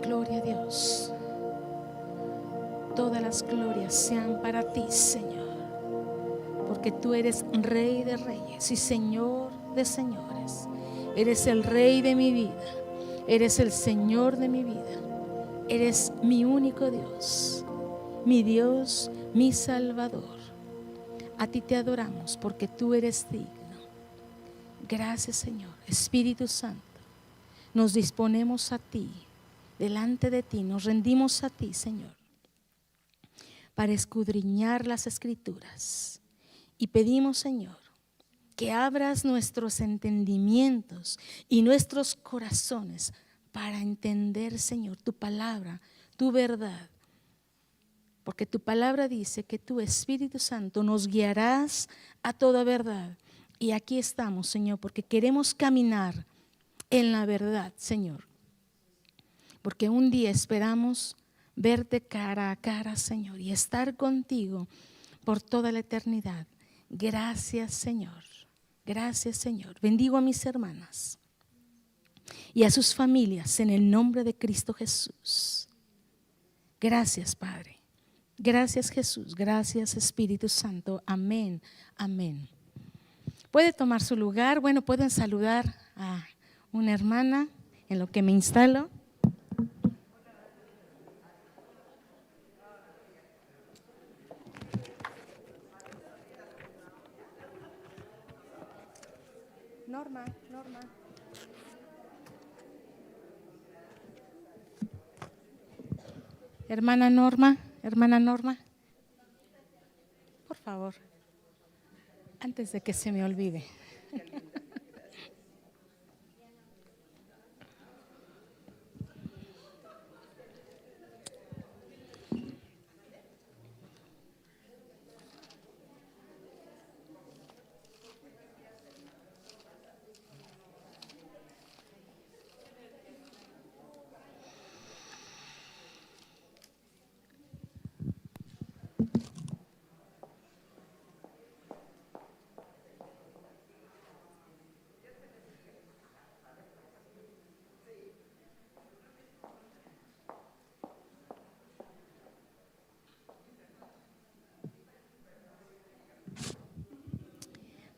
Gloria a Dios. Todas las glorias sean para ti, Señor, porque tú eres Rey de reyes y Señor de señores. Eres el Rey de mi vida, eres el Señor de mi vida, eres mi único Dios, mi Salvador. A ti te adoramos porque tú eres digno. Gracias, Señor. Espíritu Santo, nos disponemos a ti, delante de ti, nos rendimos a ti, Señor, para escudriñar las Escrituras. Y pedimos, Señor, que abras nuestros entendimientos y nuestros corazones para entender, Señor, tu palabra, tu verdad. Porque tu palabra dice que tu Espíritu Santo nos guiarás a toda verdad. Y aquí estamos, Señor, porque queremos caminar en la verdad, Señor. Porque un día esperamos verte cara a cara, Señor, y estar contigo por toda la eternidad. Gracias, Señor. Gracias, Señor. Bendigo a mis hermanas y a sus familias en el nombre de Cristo Jesús. Gracias, Padre. Gracias, Jesús. Gracias, Espíritu Santo. Amén. Amén. Puede tomar su lugar. Bueno, pueden saludar a una hermana en lo que me instalo. Norma. Hermana Norma, por favor, antes de que se me olvide.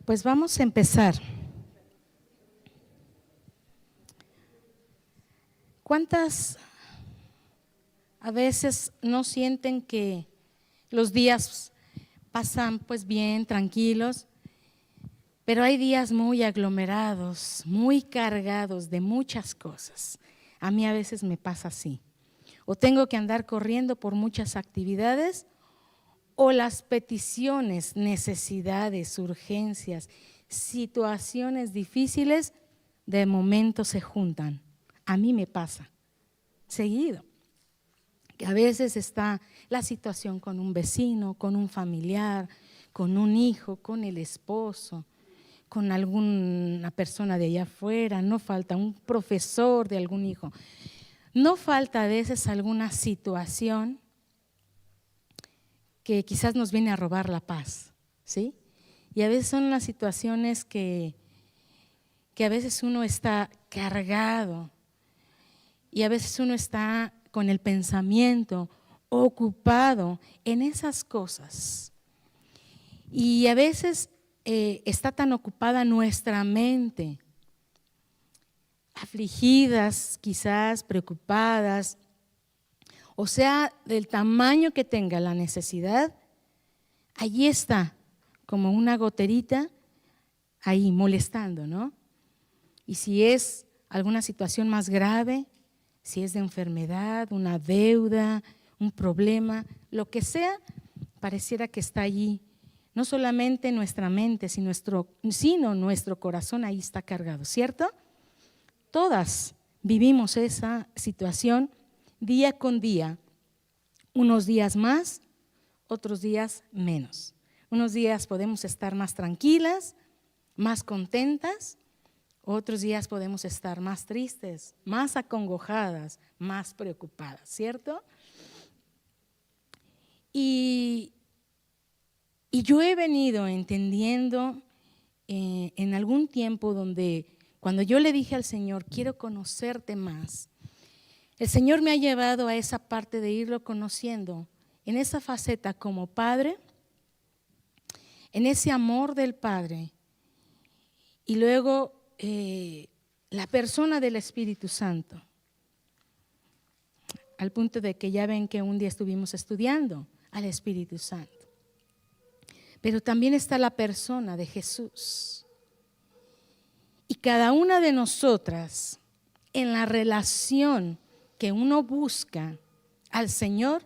Pues vamos a empezar. ¿Cuántas a veces no sienten que los días pasan pues bien, tranquilos, pero hay días muy aglomerados, muy cargados de muchas cosas? A mí a veces me pasa así. O tengo que andar corriendo por muchas actividades, o las peticiones, necesidades, urgencias, situaciones difíciles de momento se juntan. A mí me pasa seguido, que a veces está la situación con un vecino, con un familiar, con un hijo, con el esposo, con alguna persona de allá afuera, no falta un profesor de algún hijo, no falta a veces alguna situación que quizás nos viene a robar la paz, ¿sí? Y a veces son las situaciones que a veces uno está cargado y a veces uno está con el pensamiento ocupado en esas cosas. Y a veces está tan ocupada nuestra mente, afligidas, quizás preocupadas, o sea, del tamaño que tenga la necesidad, allí está, como una goterita, ahí molestando, ¿no? Y si es alguna situación más grave, si es de enfermedad, una deuda, un problema, lo que sea, pareciera que está allí. No solamente nuestra mente, sino nuestro corazón ahí está cargado, ¿cierto? Todas vivimos esa situación día con día, unos días más, otros días menos. Unos días podemos estar más tranquilas, más contentas, otros días podemos estar más tristes, más acongojadas, más preocupadas, ¿cierto? Y yo he venido entendiendo en algún tiempo donde cuando yo le dije al Señor, quiero conocerte más, El Señor me ha llevado a esa parte de irlo conociendo, en esa faceta como Padre, en ese amor del Padre, y luego la persona del Espíritu Santo, al punto de que ya ven que un día estuvimos estudiando al Espíritu Santo. Pero también está la persona de Jesús. Y cada una de nosotras, en la relación que uno busca al Señor,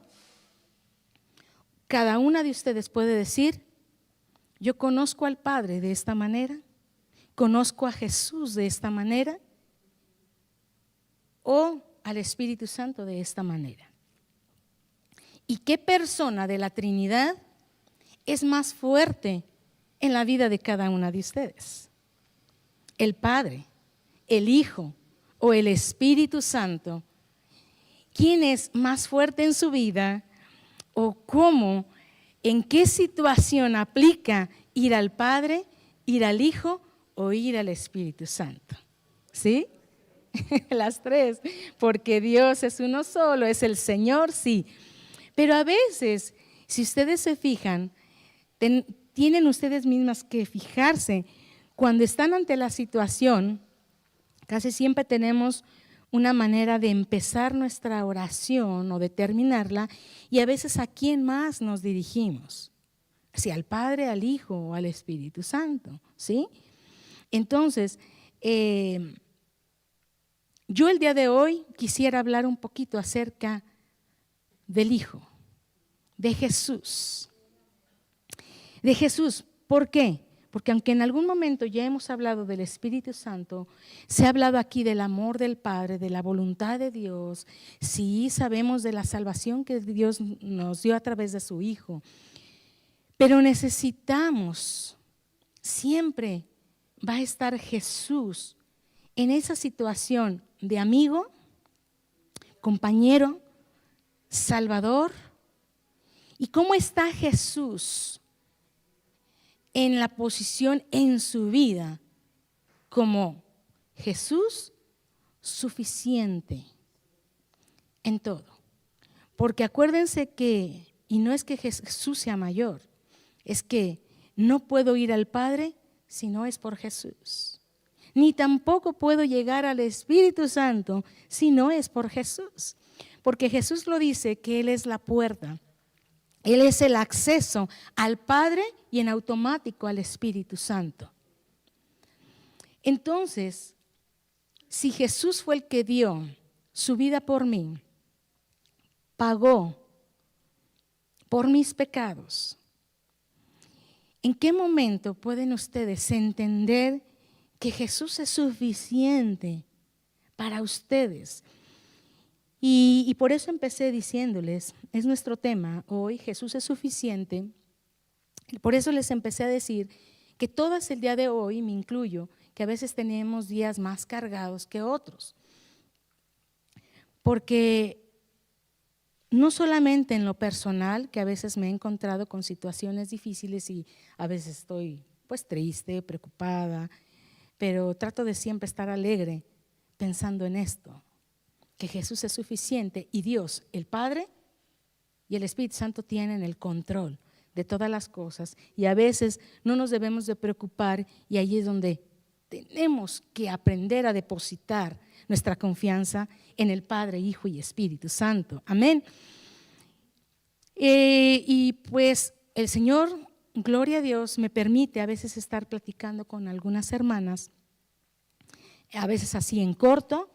cada una de ustedes puede decir: yo conozco al Padre de esta manera, conozco a Jesús de esta manera, o al Espíritu Santo de esta manera. ¿Y qué persona de la Trinidad es más fuerte en la vida de cada una de ustedes? ¿El Padre, el Hijo o el Espíritu Santo? ¿Quién es más fuerte en su vida? ¿O cómo, en qué situación aplica ir al Padre, ir al Hijo o ir al Espíritu Santo? ¿Sí? Las tres, porque Dios es uno solo, es el Señor, sí. Pero a veces, si ustedes se fijan, tienen ustedes mismas que fijarse, cuando están ante la situación, casi siempre tenemos una manera de empezar nuestra oración o de terminarla, y a veces ¿a quién más nos dirigimos? Si al Padre, al Hijo o al Espíritu Santo, ¿sí? Entonces, yo el día de hoy quisiera hablar un poquito acerca del Hijo, de Jesús. De Jesús, ¿por qué? Porque aunque en algún momento ya hemos hablado del Espíritu Santo, se ha hablado aquí del amor del Padre, de la voluntad de Dios, sí sabemos de la salvación que Dios nos dio a través de su Hijo, pero necesitamos, siempre va a estar Jesús en esa situación de amigo, compañero, salvador. ¿Y cómo está Jesús en la posición en su vida como Jesús suficiente en todo? Porque acuérdense que, y no es que Jesús sea mayor, es que no puedo ir al Padre si no es por Jesús. Ni tampoco puedo llegar al Espíritu Santo si no es por Jesús. Porque Jesús lo dice que Él es la puerta. Él es el acceso al Padre y en automático al Espíritu Santo. Entonces, si Jesús fue el que dio su vida por mí, pagó por mis pecados, ¿en qué momento pueden ustedes entender que Jesús es suficiente para ustedes? Y por eso empecé diciéndoles, es nuestro tema hoy, Jesús es suficiente. Por eso les empecé a decir que todas el día de hoy, me incluyo, que a veces tenemos días más cargados que otros. Porque no solamente en lo personal, que a veces me he encontrado con situaciones difíciles y a veces estoy pues triste, preocupada, pero trato de siempre estar alegre pensando en esto, que Jesús es suficiente y Dios, el Padre y el Espíritu Santo tienen el control de todas las cosas, y a veces no nos debemos de preocupar, y ahí es donde tenemos que aprender a depositar nuestra confianza en el Padre, Hijo y Espíritu Santo. Amén. Y pues el Señor, gloria a Dios, me permite a veces estar platicando con algunas hermanas, a veces así en corto,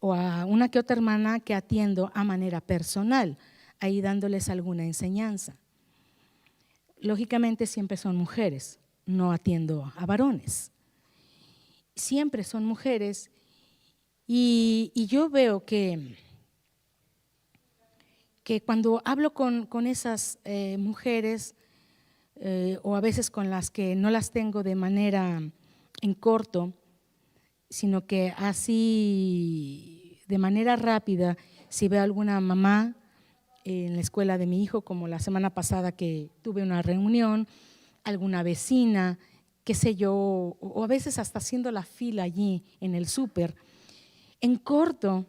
o a una que otra hermana que atiendo a manera personal, ahí dándoles alguna enseñanza. Lógicamente siempre son mujeres, no atiendo a varones. Siempre son mujeres, y yo veo que cuando hablo con esas mujeres, o a veces con las que no las tengo de manera en corto, sino que así de manera rápida, si veo alguna mamá en la escuela de mi hijo, como la semana pasada que tuve una reunión, alguna vecina, qué sé yo, o a veces hasta haciendo la fila allí en el súper, en corto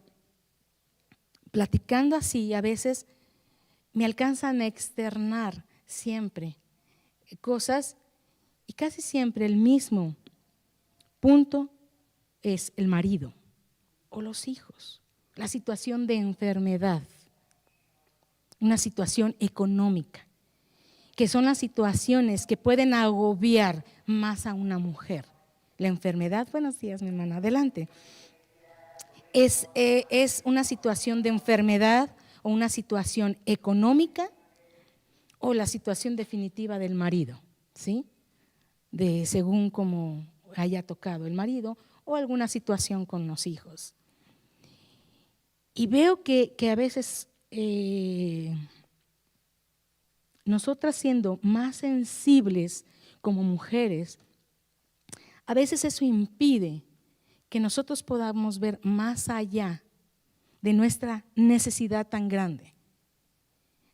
platicando así, a veces me alcanzan a externar siempre cosas y casi siempre el mismo punto es el marido o los hijos, la situación de enfermedad, una situación económica, que son las situaciones que pueden agobiar más a una mujer. La enfermedad, buenos días mi hermana, adelante. Es una situación de enfermedad o una situación económica o la situación definitiva del marido, ¿sí? De según como haya tocado el marido o alguna situación con los hijos. Y veo que a veces nosotras siendo más sensibles como mujeres, a veces eso impide que nosotros podamos ver más allá de nuestra necesidad tan grande,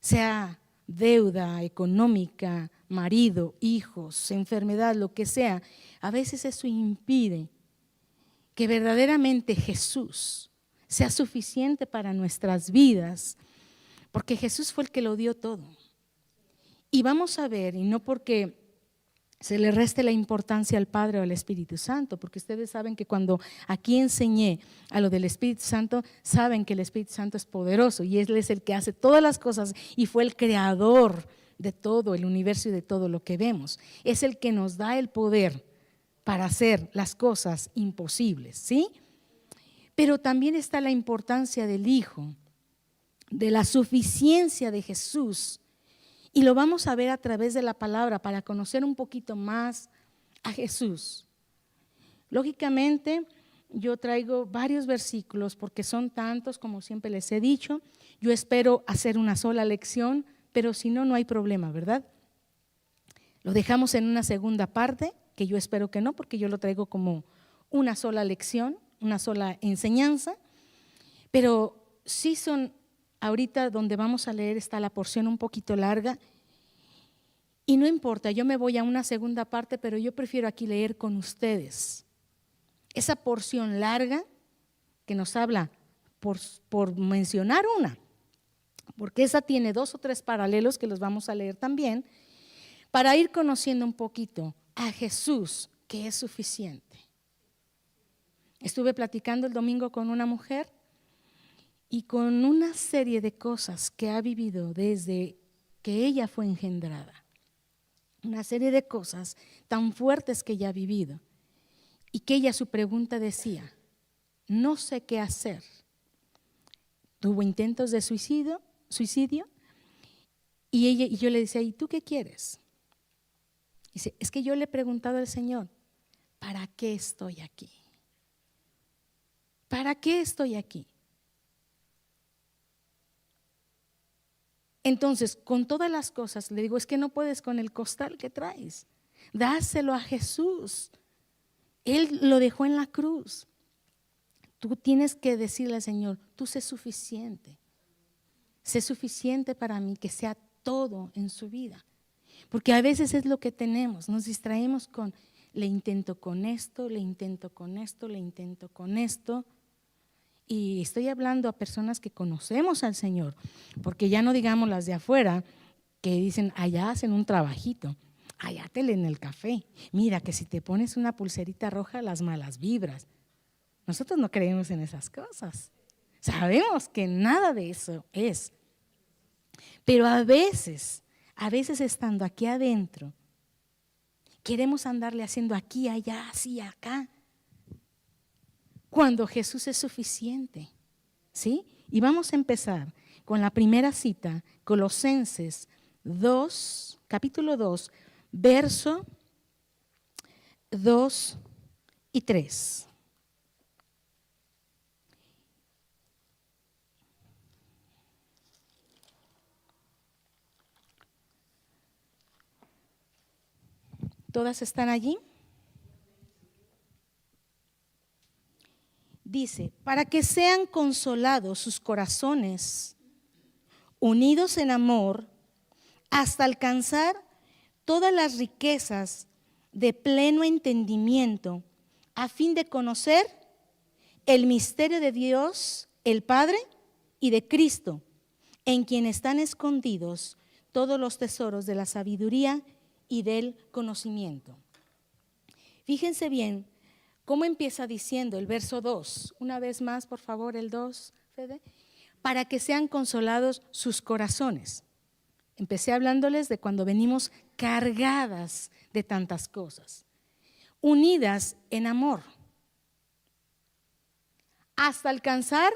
sea deuda económica, marido, hijos, enfermedad, lo que sea. A veces eso impide que verdaderamente Jesús sea suficiente para nuestras vidas, porque Jesús fue el que lo dio todo. Y vamos a ver, y no porque se le reste la importancia al Padre o al Espíritu Santo, porque ustedes saben que cuando aquí enseñé a lo del Espíritu Santo, saben que el Espíritu Santo es poderoso y Él es el que hace todas las cosas y fue el creador de todo el universo y de todo lo que vemos. Es el que nos da el poder para hacer las cosas imposibles, ¿sí? Pero también está la importancia del Hijo, de la suficiencia de Jesús. Y lo vamos a ver a través de la palabra para conocer un poquito más a Jesús. Lógicamente, yo traigo varios versículos porque son tantos como siempre les he dicho. Yo espero hacer una sola lección, pero si no, no hay problema, ¿verdad? Lo dejamos en una segunda parte, que yo espero que no, porque yo lo traigo como una sola lección, una sola enseñanza. Pero sí son… Ahorita donde vamos a leer está la porción un poquito larga y no importa, yo me voy a una segunda parte, pero yo prefiero aquí leer con ustedes esa porción larga que nos habla, por mencionar una, porque esa tiene 2 o 3 paralelos que los vamos a leer también, para ir conociendo un poquito a Jesús, que es suficiente. Estuve platicando el domingo con una mujer y con una serie de cosas que ha vivido desde que ella fue engendrada, una serie de cosas tan fuertes que ella ha vivido y que ella su pregunta decía, no sé qué hacer. Tuvo intentos de suicidio y yo le decía, ¿y tú qué quieres? Dice, es que yo le he preguntado al Señor, ¿para qué estoy aquí? ¿Para qué estoy aquí? Entonces, con todas las cosas, le digo, es que no puedes con el costal que traes. Dáselo a Jesús. Él lo dejó en la cruz. Tú tienes que decirle al Señor, tú sé suficiente. Sé suficiente para mí, que sea todo en su vida. Porque a veces es lo que tenemos, nos distraemos con, le intento con esto, le intento con esto, le intento con esto. Y estoy hablando a personas que conocemos al Señor, porque ya no digamos las de afuera que dicen, allá hacen un trabajito, allá te leen el café, mira que si te pones una pulserita roja las malas vibras. Nosotros no creemos en esas cosas, sabemos que nada de eso es, pero a veces estando aquí adentro, queremos andarle haciendo aquí, allá, así, acá, cuando Jesús es suficiente, ¿sí? Y vamos a empezar con la primera cita, Colosenses 2, capítulo 2, verso 2 y 3. ¿Todas están allí? Dice, para que sean consolados sus corazones, unidos en amor, hasta alcanzar todas las riquezas de pleno entendimiento, a fin de conocer el misterio de Dios, el Padre, y de Cristo, en quien están escondidos todos los tesoros de la sabiduría y del conocimiento. Fíjense bien cómo empieza diciendo el verso 2. Una vez más, por favor, el 2, Fede. Para que sean consolados sus corazones. Empecé hablándoles de cuando venimos cargadas de tantas cosas, unidas en amor, hasta alcanzar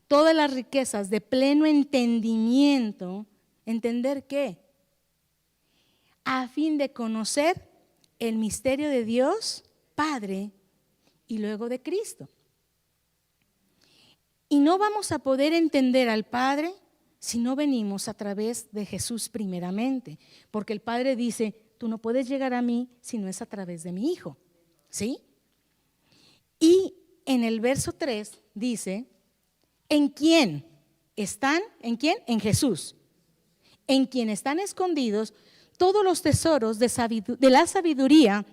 todas las riquezas de pleno entendimiento. ¿Entender qué? A fin de conocer el misterio de Dios Padre y luego de Cristo. Y no vamos a poder entender al Padre si no venimos a través de Jesús primeramente, porque el Padre dice, tú no puedes llegar a mí si no es a través de mi Hijo, ¿sí? Y en el verso 3 dice, ¿en quién están? ¿En quién? En Jesús. En quien están escondidos todos los tesoros de la sabiduría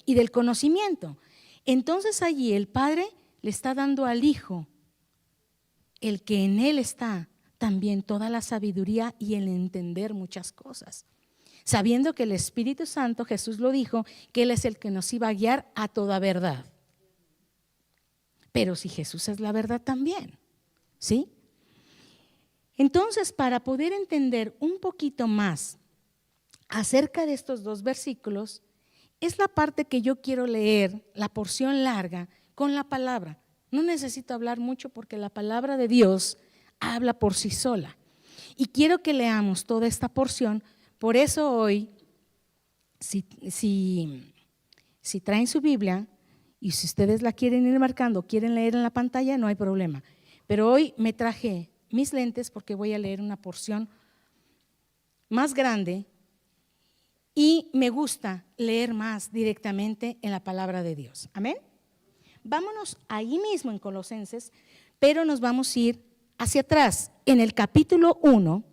y del conocimiento. Entonces allí el Padre le está dando al Hijo, el que en Él está, también toda la sabiduría y el entender muchas cosas. Sabiendo que el Espíritu Santo, Jesús lo dijo, que Él es el que nos iba a guiar a toda verdad. Pero si Jesús es la verdad también, ¿sí? Entonces, para poder entender un poquito más acerca de estos dos versículos, es la parte que yo quiero leer, la porción larga, con la palabra. No necesito hablar mucho porque la palabra de Dios habla por sí sola. Y quiero que leamos toda esta porción. Por eso hoy, si traen su Biblia y si ustedes la quieren ir marcando, quieren leer en la pantalla, no hay problema. Pero hoy me traje mis lentes porque voy a leer una porción más grande y me gusta leer más directamente en la palabra de Dios. Amén. Vámonos ahí mismo en Colosenses, pero nos vamos a ir hacia atrás, en el capítulo 1,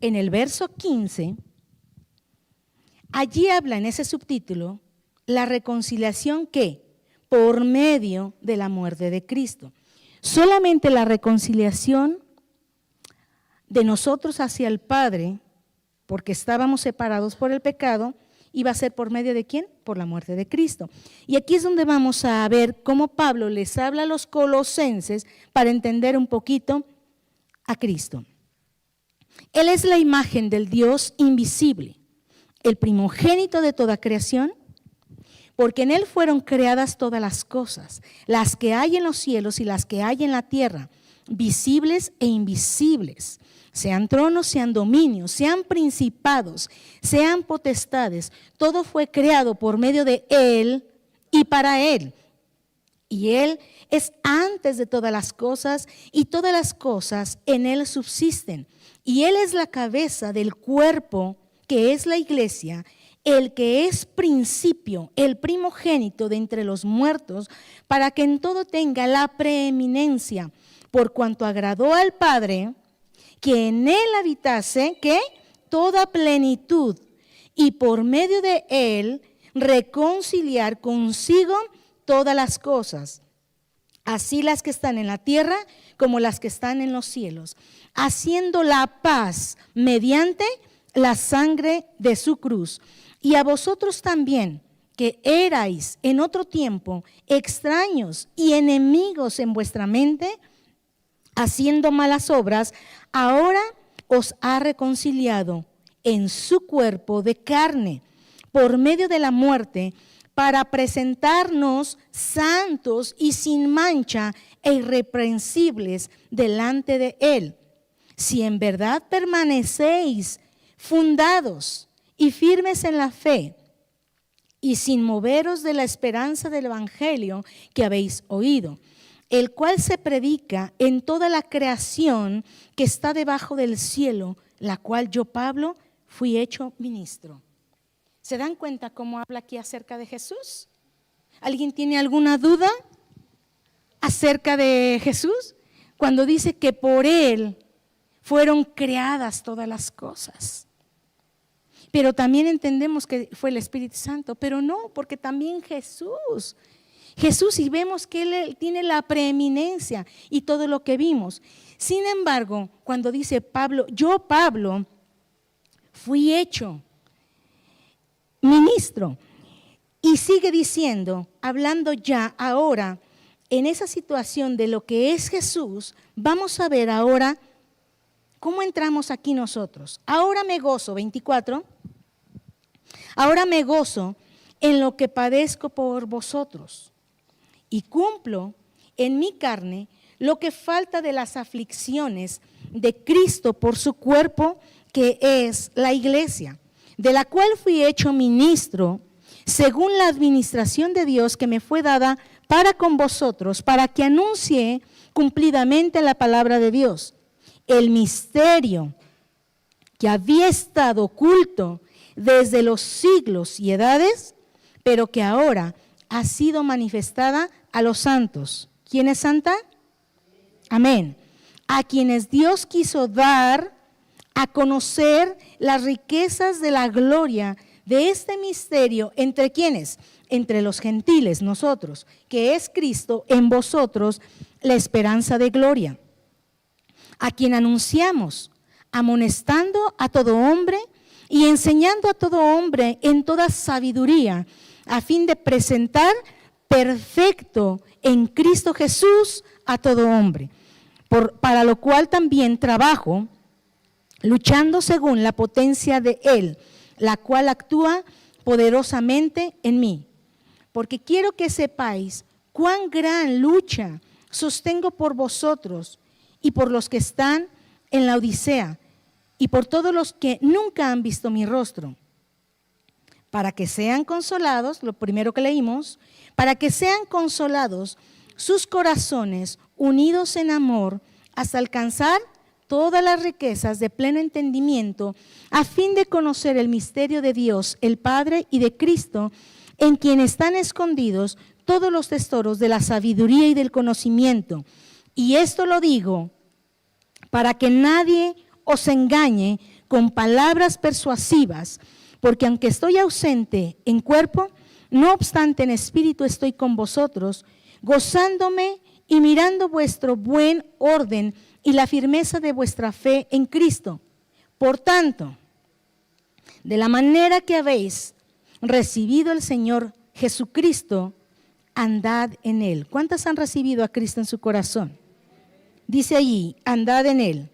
en el verso 15, allí habla en ese subtítulo la reconciliación que por medio de la muerte de Cristo. Solamente la reconciliación de nosotros hacia el Padre, porque estábamos separados por el pecado, iba a ser por medio de ¿quién? Por la muerte de Cristo. Y aquí es donde vamos a ver cómo Pablo les habla a los colosenses para entender un poquito a Cristo. Él es la imagen del Dios invisible, el primogénito de toda creación, porque en Él fueron creadas todas las cosas, las que hay en los cielos y las que hay en la tierra, visibles e invisibles. Sean tronos, sean dominios, sean principados, sean potestades, todo fue creado por medio de Él y para Él. Y Él es antes de todas las cosas y todas las cosas en Él subsisten. Y Él es la cabeza del cuerpo que es la iglesia, el que es principio, el primogénito de entre los muertos, para que en todo tenga la preeminencia, por cuanto agradó al Padre que en Él habitase, ¿qué? Toda plenitud, y por medio de Él reconciliar consigo todas las cosas, así las que están en la tierra como las que están en los cielos, haciendo la paz mediante la sangre de su cruz. Y a vosotros también, que erais en otro tiempo extraños y enemigos en vuestra mente, haciendo malas obras, ahora os ha reconciliado en su cuerpo de carne por medio de la muerte, para presentarnos santos y sin mancha e irreprensibles delante de Él. Si en verdad permanecéis fundados y firmes en la fe, y sin moveros de la esperanza del evangelio que habéis oído, el cual se predica en toda la creación que está debajo del cielo, la cual yo, Pablo, fui hecho ministro. ¿Se dan cuenta cómo habla aquí acerca de Jesús? ¿Alguien tiene alguna duda acerca de Jesús? Cuando dice que por Él fueron creadas todas las cosas. Pero también entendemos que fue el Espíritu Santo, pero no, porque también Jesús Jesús y vemos que Él tiene la preeminencia y todo lo que vimos. Sin embargo, cuando dice Pablo, yo Pablo fui hecho ministro, y sigue diciendo, hablando ya ahora en esa situación de lo que es Jesús, vamos a ver ahora cómo entramos aquí nosotros. Ahora me gozo, 24, ahora me gozo en lo que padezco por vosotros y cumplo en mi carne lo que falta de las aflicciones de Cristo por su cuerpo, que es la iglesia, de la cual fui hecho ministro según la administración de Dios que me fue dada para con vosotros, para que anuncie cumplidamente la palabra de Dios, el misterio que había estado oculto desde los siglos y edades, pero que ahora ha sido manifestada a los santos. ¿Quién es santa? Amén. A quienes Dios quiso dar a conocer las riquezas de la gloria de este misterio, ¿entre quiénes? Entre los gentiles, nosotros, que es Cristo en vosotros, la esperanza de gloria, a quien anunciamos, amonestando a todo hombre y enseñando a todo hombre en toda sabiduría, a fin de presentar perfecto en Cristo Jesús a todo hombre, para lo cual también trabajo, luchando según la potencia de Él, la cual actúa poderosamente en mí. Porque quiero que sepáis cuán gran lucha sostengo por vosotros y por los que están en la Odisea y por todos los que nunca han visto mi rostro, para que sean consolados, lo primero que leímos, para que sean consolados sus corazones unidos en amor hasta alcanzar todas las riquezas de pleno entendimiento, a fin de conocer el misterio de Dios, el Padre, y de Cristo, en quien están escondidos todos los tesoros de la sabiduría y del conocimiento. Y esto lo digo para que nadie os engañe con palabras persuasivas, porque aunque estoy ausente en cuerpo, no obstante en espíritu estoy con vosotros, gozándome y mirando vuestro buen orden y la firmeza de vuestra fe en Cristo. Por tanto, de la manera que habéis recibido el Señor Jesucristo, andad en Él. ¿Cuántas han recibido a Cristo en su corazón? Dice allí, andad en Él.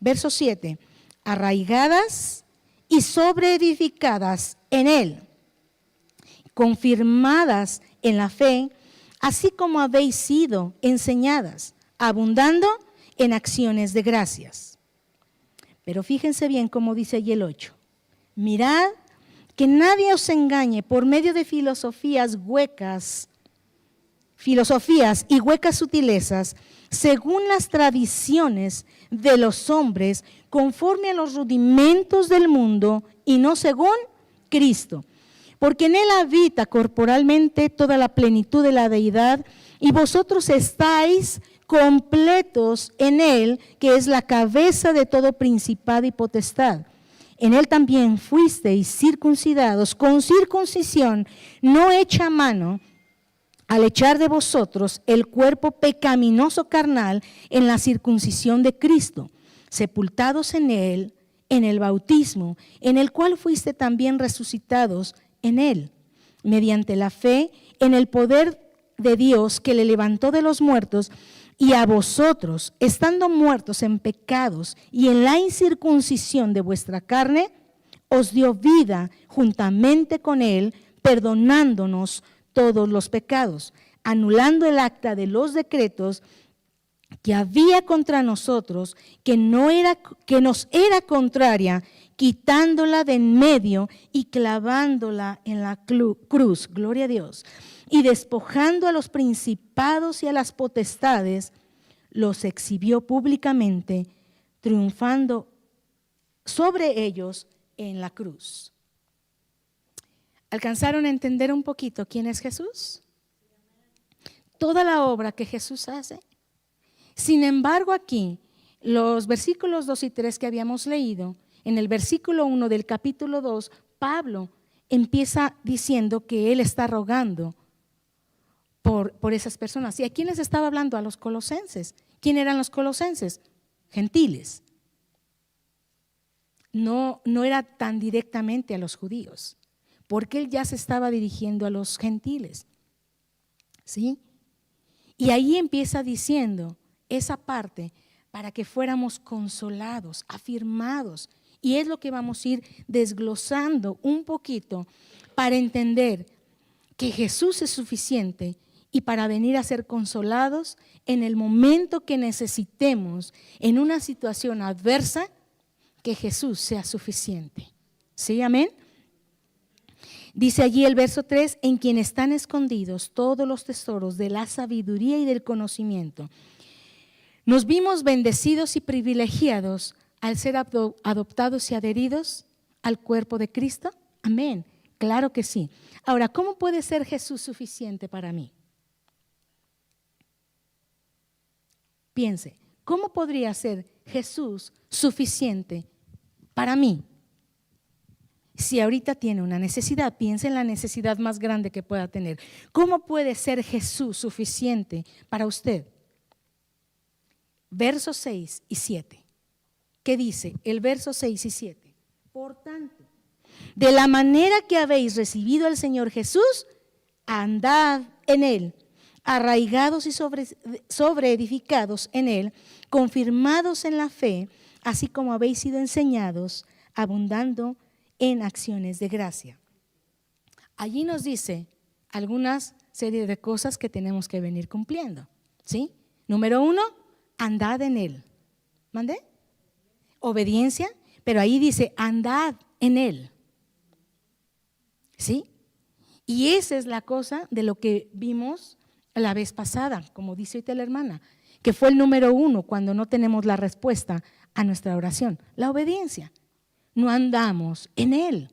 Verso 7, arraigadas y sobreedificadas en Él, confirmadas en la fe, así como habéis sido enseñadas, abundando en acciones de gracias. Pero fíjense bien cómo dice allí el 8. Mirad que nadie os engañe por medio de filosofías y huecas sutilezas, según las tradiciones de los hombres, conforme a los rudimentos del mundo y no según Cristo. Porque en Él habita corporalmente toda la plenitud de la deidad, y vosotros estáis completos en Él, que es la cabeza de todo principado y potestad. En Él también fuisteis circuncidados con circuncisión no hecha a mano, al echar de vosotros el cuerpo pecaminoso carnal en la circuncisión de Cristo, sepultados en Él, en el bautismo, en el cual fuiste también resucitados en Él, mediante la fe en el poder de Dios que le levantó de los muertos, y a vosotros, estando muertos en pecados y en la incircuncisión de vuestra carne, os dio vida juntamente con Él, perdonándonos todos los pecados, anulando el acta de los decretos que había contra nosotros, que nos era contraria, quitándola de en medio y clavándola en la cruz, gloria a Dios, y despojando a los principados y a las potestades, los exhibió públicamente, triunfando sobre ellos en la cruz. ¿Alcanzaron a entender un poquito quién es Jesús? Toda la obra que Jesús hace. Sin embargo, aquí, los versículos 2 y 3 que habíamos leído, en el versículo 1 del capítulo 2, Pablo empieza diciendo que él está rogando por esas personas. ¿Y a quién les estaba hablando? A los colosenses. ¿Quién eran los colosenses? Gentiles. No era tan directamente a los judíos, porque él ya se estaba dirigiendo a los gentiles. ¿Sí? Y ahí empieza diciendo esa parte para que fuéramos consolados, afirmados. Y es lo que vamos a ir desglosando un poquito para entender que Jesús es suficiente y para venir a ser consolados en el momento que necesitemos, en una situación adversa, que Jesús sea suficiente. ¿Sí? Amén. Dice allí el verso 3, en quien están escondidos todos los tesoros de la sabiduría y del conocimiento. Nos vimos bendecidos y privilegiados al ser adoptados y adheridos al cuerpo de Cristo. Amén. Claro que sí. Ahora, ¿cómo puede ser Jesús suficiente para mí? Piense, ¿cómo podría ser Jesús suficiente para mí? Si ahorita tiene una necesidad, piense en la necesidad más grande que pueda tener. ¿Cómo puede ser Jesús suficiente para usted? Versos 6 y 7. ¿Qué dice el verso 6 y 7? Por tanto, de la manera que habéis recibido al Señor Jesús, andad en Él, arraigados y sobreedificados en Él, confirmados en la fe, así como habéis sido enseñados, abundando en acciones de gracia. Allí nos dice algunas serie de cosas que tenemos que venir cumpliendo. ¿Sí? Número 1, andad en Él. ¿Mandé? Obediencia, pero ahí dice andad en Él. ¿Sí? Y esa es la cosa de lo que vimos la vez pasada, como dice ahorita la hermana, que fue el número 1 cuando no tenemos la respuesta a nuestra oración, la obediencia. No andamos en Él,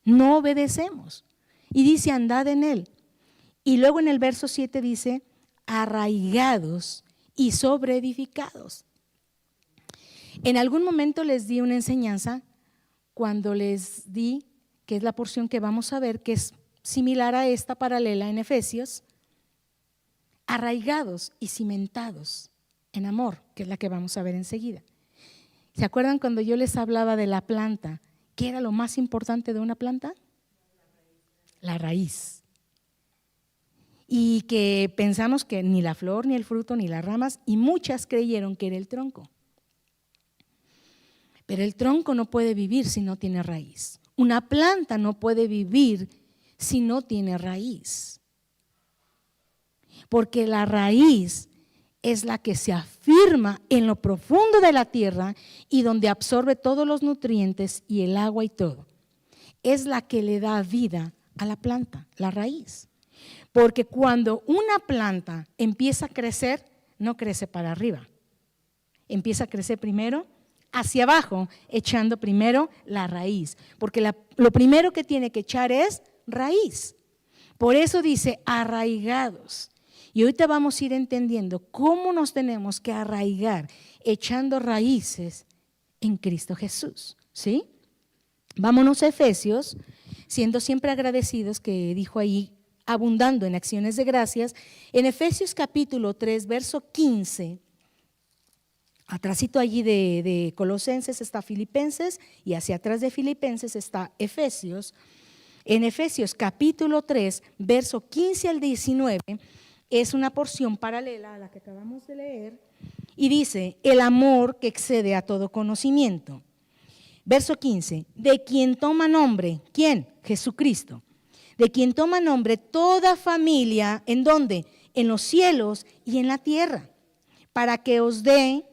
no obedecemos. Y dice andad en Él. Y luego en el verso 7 dice arraigados y sobreedificados. En algún momento les di una enseñanza cuando les di, que es la porción que vamos a ver, que es similar a esta paralela en Efesios, arraigados y cimentados en amor, que es la que vamos a ver enseguida. ¿Se acuerdan cuando yo les hablaba de la planta? ¿Qué era lo más importante de una planta? La raíz. Y que pensamos que ni la flor, ni el fruto, ni las ramas, y muchas creyeron que era el tronco. Pero el tronco no puede vivir si no tiene raíz. Una planta no puede vivir si no tiene raíz. Porque la raíz es la que se afirma en lo profundo de la tierra y donde absorbe todos los nutrientes y el agua y todo. Es la que le da vida a la planta, la raíz. Porque cuando una planta empieza a crecer, no crece para arriba. Empieza a crecer primero hacia abajo, echando primero la raíz. Porque lo primero que tiene que echar es raíz. Por eso dice arraigados. Y ahorita vamos a ir entendiendo cómo nos tenemos que arraigar, echando raíces en Cristo Jesús. ¿Sí? Vámonos a Efesios, siendo siempre agradecidos, que dijo ahí, abundando en acciones de gracias. En Efesios capítulo 3, verso 15, atrásito allí de Colosenses está Filipenses y hacia atrás de Filipenses está Efesios. En Efesios capítulo 3, verso 15 al 19, es una porción paralela a la que acabamos de leer y dice, el amor que excede a todo conocimiento. Verso 15, de quien toma nombre, ¿quién? Jesucristo. De quien toma nombre toda familia, ¿en dónde? En los cielos y en la tierra, para que os dé,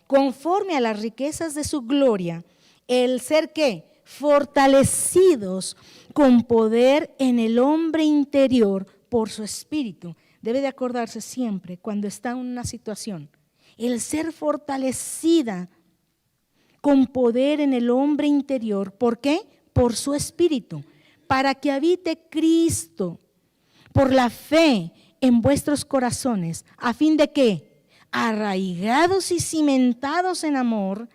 conforme a las riquezas de su gloria, el ser ¿qué? Fortalecidos con poder en el hombre interior por su espíritu. Debe de acordarse siempre cuando está en una situación, el ser fortalecida con poder en el hombre interior. ¿Por qué? Por su espíritu, para que habite Cristo por la fe en vuestros corazones, a fin de que, arraigados y cimentados en amor,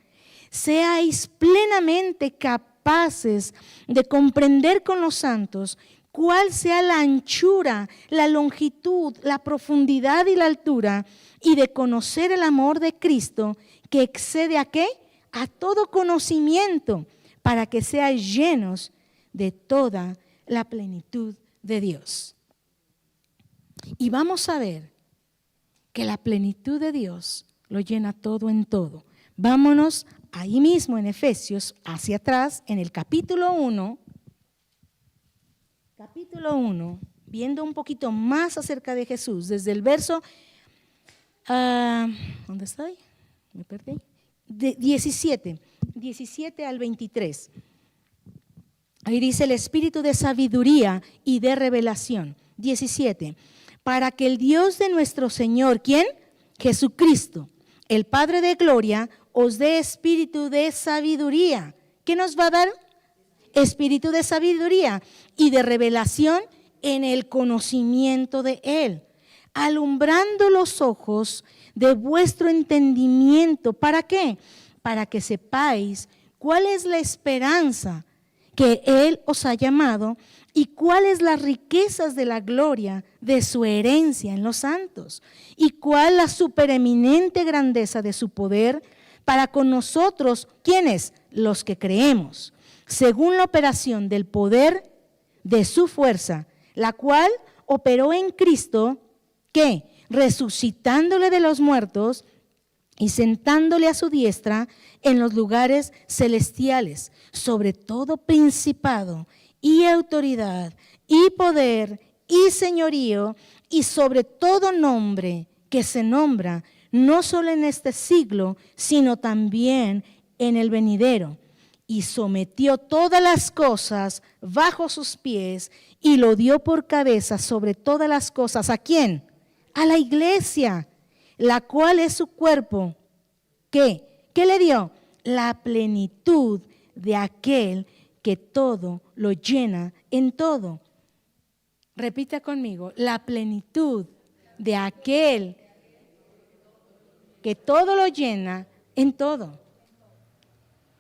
seáis plenamente capaces de comprender con los santos cuál sea la anchura, la longitud, la profundidad y la altura, y de conocer el amor de Cristo que excede ¿a qué? A todo conocimiento, para que seáis llenos de toda la plenitud de Dios. Y vamos a ver que la plenitud de Dios lo llena todo en todo. Vámonos ahí mismo en Efesios, hacia atrás, en el capítulo 1, viendo un poquito más acerca de Jesús, desde el verso, ¿dónde estoy? Me perdí. De 17 al 23. Ahí dice el espíritu de sabiduría y de revelación. 17. Para que el Dios de nuestro Señor, ¿quién? Jesucristo, el Padre de gloria, os dé espíritu de sabiduría. ¿Qué nos va a dar? Espíritu de sabiduría y de revelación en el conocimiento de Él, alumbrando los ojos de vuestro entendimiento. ¿Para qué? Para que sepáis cuál es la esperanza que Él os ha llamado y cuáles las riquezas de la gloria de su herencia en los santos y cuál la supereminente grandeza de su poder para con nosotros, ¿quiénes? Los que creemos, según la operación del poder de su fuerza, la cual operó en Cristo, ¿qué? Resucitándole de los muertos y sentándole a su diestra en los lugares celestiales, sobre todo principado y autoridad y poder y señorío y sobre todo nombre que se nombra, no solo en este siglo, sino también en el venidero. Y sometió todas las cosas bajo sus pies y lo dio por cabeza sobre todas las cosas. ¿A quién? A la iglesia, la cual es su cuerpo. ¿Qué? ¿Qué le dio? La plenitud de aquel que todo lo llena en todo. Repita conmigo, la plenitud de aquel que todo lo llena en todo.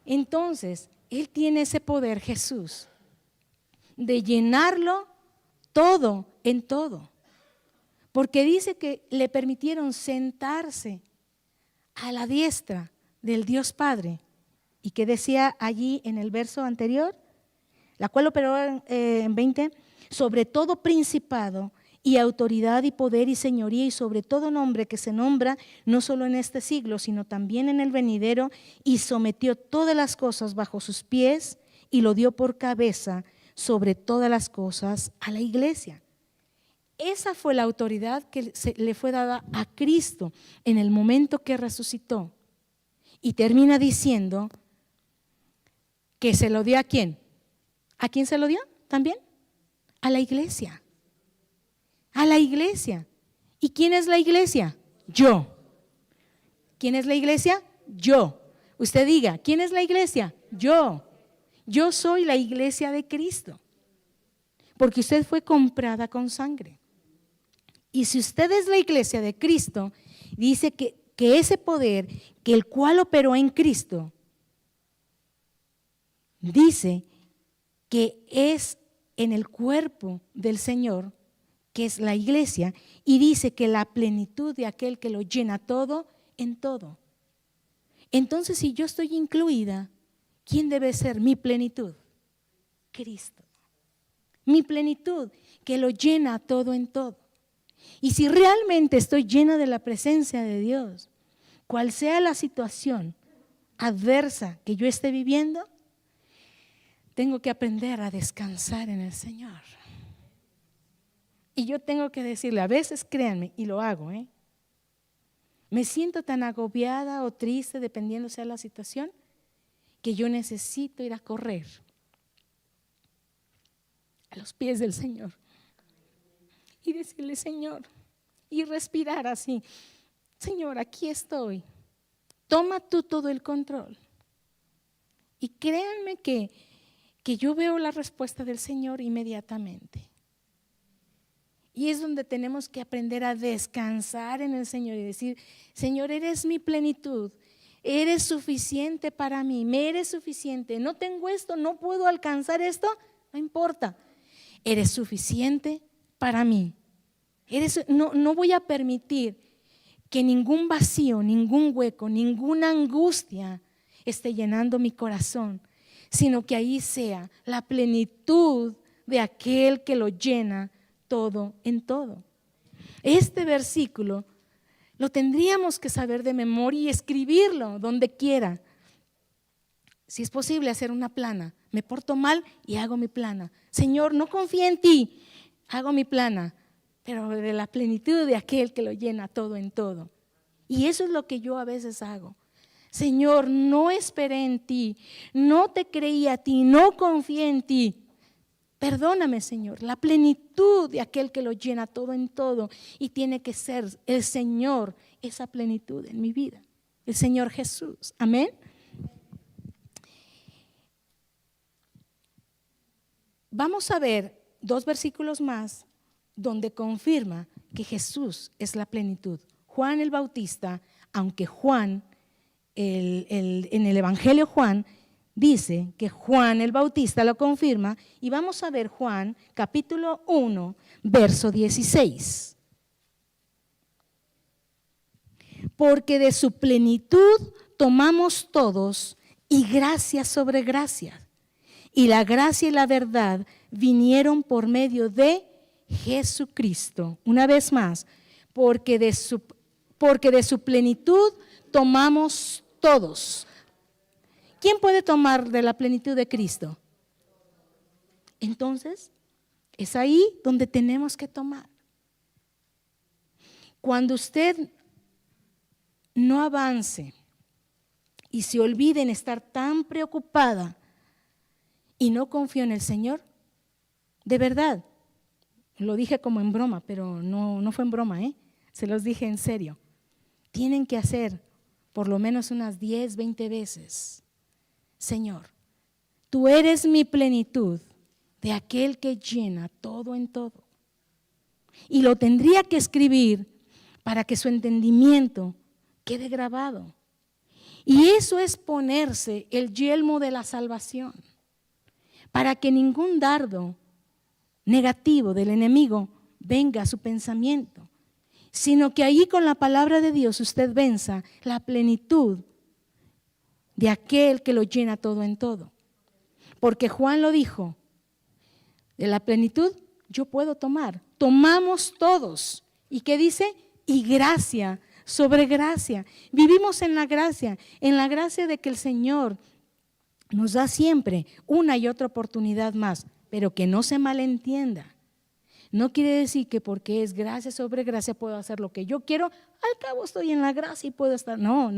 Entonces, Él tiene ese poder, Jesús, de llenarlo todo en todo. Porque dice que le permitieron sentarse a la diestra del Dios Padre. ¿Y qué decía allí en el verso anterior? La cual operó en 20, sobre todo principado y autoridad y poder y señoría y sobre todo nombre que se nombra no solo en este siglo, sino también en el venidero, y sometió todas las cosas bajo sus pies y lo dio por cabeza sobre todas las cosas a la iglesia. Esa fue la autoridad que le fue dada a Cristo en el momento que resucitó. Y termina diciendo que se lo dio ¿a quién? ¿A quién se lo dio también? A la iglesia. A la iglesia. ¿Y quién es la iglesia? Yo. ¿Quién es la iglesia? Yo. Usted diga, ¿quién es la iglesia? Yo. Yo soy la iglesia de Cristo. Porque usted fue comprada con sangre. Y si usted es la iglesia de Cristo, dice que ese poder, que el cual operó en Cristo, dice que es en el cuerpo del Señor, que es la iglesia, y dice que la plenitud de aquel que lo llena todo en todo. Entonces, si yo estoy incluida, ¿quién debe ser mi plenitud? Cristo. Mi plenitud, que lo llena todo en todo. Y si realmente estoy llena de la presencia de Dios, cual sea la situación adversa que yo esté viviendo, tengo que aprender a descansar en el Señor. Y yo tengo que decirle, a veces créanme, y lo hago, me siento tan agobiada o triste, dependiendo sea la situación, que yo necesito ir a correr a los pies del Señor y decirle, Señor, y respirar así, Señor, aquí estoy, toma tú todo el control. Y créanme que yo veo la respuesta del Señor inmediatamente. Y es donde tenemos que aprender a descansar en el Señor y decir, Señor, eres mi plenitud, eres suficiente para mí, me eres suficiente, no tengo esto, no puedo alcanzar esto, no importa. Eres suficiente para mí. No voy a permitir que ningún vacío, ningún hueco, ninguna angustia esté llenando mi corazón, sino que ahí sea la plenitud de aquel que lo llena todo en todo. Este versículo lo tendríamos que saber de memoria y escribirlo donde quiera. Si es posible, hacer una plana. Me porto mal y hago mi plana. Señor, no confío en ti, hago mi plana, pero de la plenitud de aquel que lo llena todo en todo. Y eso es lo que yo a veces hago. Señor, no esperé en ti, no te creí a ti, no confié en ti. Perdóname, Señor, la plenitud de aquel que lo llena todo en todo, y tiene que ser el Señor, esa plenitud en mi vida, el Señor Jesús. Amén. Vamos a ver 2 versículos más donde confirma que Jesús es la plenitud. Juan el Bautista, aunque Juan, en el Evangelio Juan, dice que Juan el Bautista lo confirma, y vamos a ver Juan capítulo 1, verso 16. Porque de su plenitud tomamos todos, y gracia sobre gracia. Y la gracia y la verdad vinieron por medio de Jesucristo. Una vez más, porque de su plenitud tomamos todos. ¿Quién puede tomar de la plenitud de Cristo? Entonces, es ahí donde tenemos que tomar. Cuando usted no avance y se olvide en estar tan preocupada y no confío en el Señor, de verdad, lo dije como en broma, pero no fue en broma, se los dije en serio. Tienen que hacer por lo menos unas 10, 20 veces. Señor, tú eres mi plenitud, de aquel que llena todo en todo. Y lo tendría que escribir para que su entendimiento quede grabado. Y eso es ponerse el yelmo de la salvación, para que ningún dardo negativo del enemigo venga a su pensamiento, sino que ahí con la palabra de Dios usted venza la plenitud de aquel que lo llena todo en todo. Porque Juan lo dijo, de la plenitud yo puedo tomar, tomamos todos. ¿Y qué dice? Y gracia sobre gracia. Vivimos en la gracia de que el Señor nos da siempre una y otra oportunidad más, pero que no se malentienda. No quiere decir que porque es gracia sobre gracia puedo hacer lo que yo quiero, al cabo estoy en la gracia y puedo estar. No.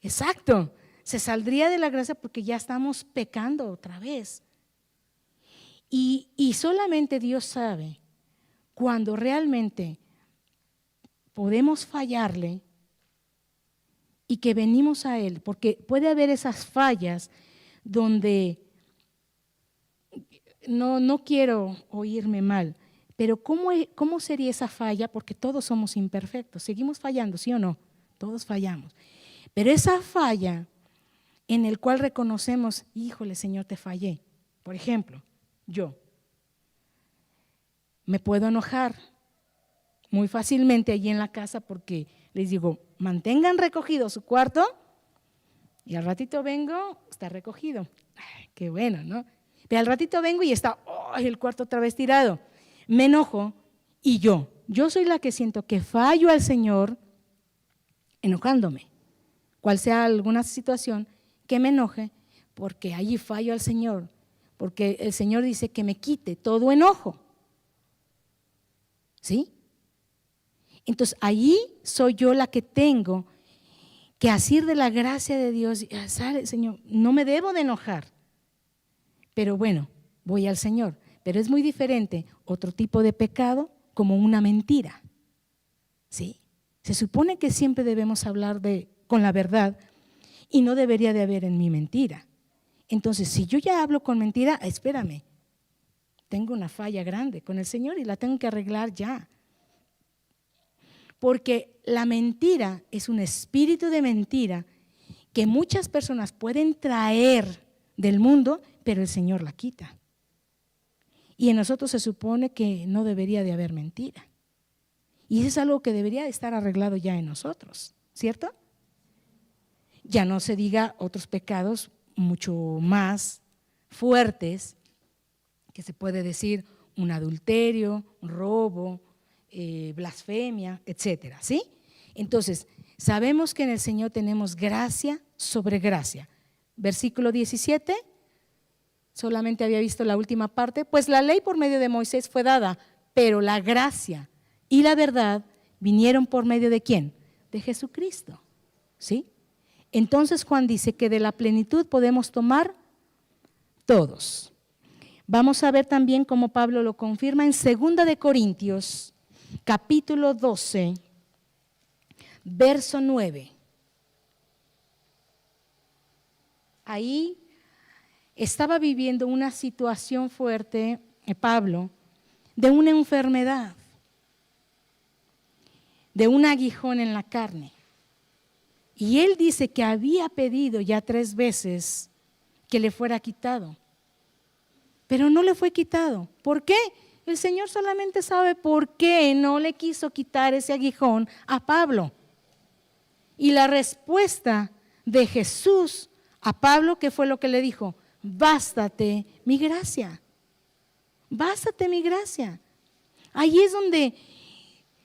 Exacto, se saldría de la gracia porque ya estamos pecando otra vez. Y solamente Dios sabe cuando realmente podemos fallarle y que venimos a Él, porque puede haber esas fallas donde, no quiero oírme mal, pero ¿cómo sería esa falla? Porque todos somos imperfectos, seguimos fallando, ¿sí o no? Todos fallamos. Pero esa falla en el cual reconocemos, híjole, Señor, te fallé. Por ejemplo, yo me puedo enojar muy fácilmente allí en la casa porque les digo, mantengan recogido su cuarto y al ratito vengo, está recogido. Ay, qué bueno, ¿no? Pero al ratito vengo y está el cuarto otra vez tirado. Me enojo y yo soy la que siento que fallo al Señor enojándome. Cual sea alguna situación que me enoje, porque allí fallo al Señor, porque el Señor dice que me quite todo enojo. ¿Sí? Entonces allí soy yo la que tengo que asir de la gracia de Dios. Señor, no me debo de enojar, pero bueno, voy al Señor. Pero es muy diferente otro tipo de pecado como una mentira. ¿Sí? Se supone que siempre debemos hablar con la verdad y no debería de haber en mí mentira. Entonces, si yo ya hablo con mentira, espérame, tengo una falla grande con el Señor y la tengo que arreglar ya. Porque la mentira es un espíritu de mentira que muchas personas pueden traer del mundo, pero el Señor la quita. Y en nosotros se supone que no debería de haber mentira. Y eso es algo que debería de estar arreglado ya en nosotros, ¿cierto? Ya no se diga otros pecados mucho más fuertes, que se puede decir un adulterio, un robo, blasfemia, etcétera, ¿sí? Entonces, sabemos que en el Señor tenemos gracia sobre gracia. Versículo 17, solamente había visto la última parte, pues la ley por medio de Moisés fue dada, pero la gracia y la verdad vinieron por medio de ¿quién? De Jesucristo, ¿sí? Entonces Juan dice que de la plenitud podemos tomar todos. Vamos a ver también cómo Pablo lo confirma en 2 de Corintios, capítulo 12, verso 9. Ahí estaba viviendo una situación fuerte, Pablo, de una enfermedad, de un aguijón en la carne. Y él dice que había pedido ya 3 veces que le fuera quitado, pero no le fue quitado. ¿Por qué? El Señor solamente sabe por qué no le quiso quitar ese aguijón a Pablo. Y la respuesta de Jesús a Pablo, ¿qué fue lo que le dijo? Bástate mi gracia. Bástate mi gracia. Ahí es donde,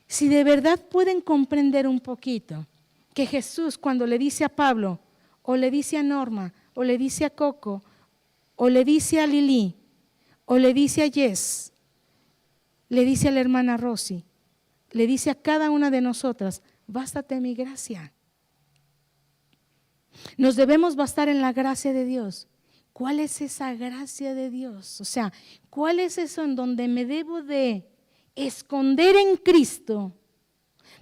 si de verdad pueden comprender un poquito, que Jesús cuando le dice a Pablo, o le dice a Norma, o le dice a Coco, o le dice a Lili, o le dice a Jess, le dice a la hermana Rosy, le dice a cada una de nosotras, bástate mi gracia. Nos debemos bastar en la gracia de Dios. ¿Cuál es esa gracia de Dios? O sea, ¿cuál es eso en donde me debo de esconder en Cristo,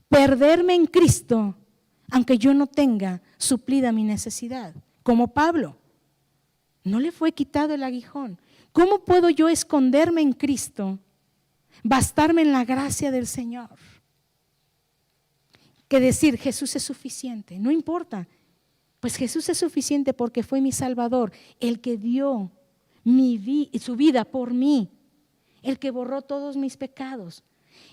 perderme en Cristo, aunque yo no tenga suplida mi necesidad? Como Pablo, no le fue quitado el aguijón. ¿Cómo puedo yo esconderme en Cristo, bastarme en la gracia del Señor? Que decir, Jesús es suficiente, no importa. Pues Jesús es suficiente porque fue mi Salvador, el que dio su vida por mí, el que borró todos mis pecados,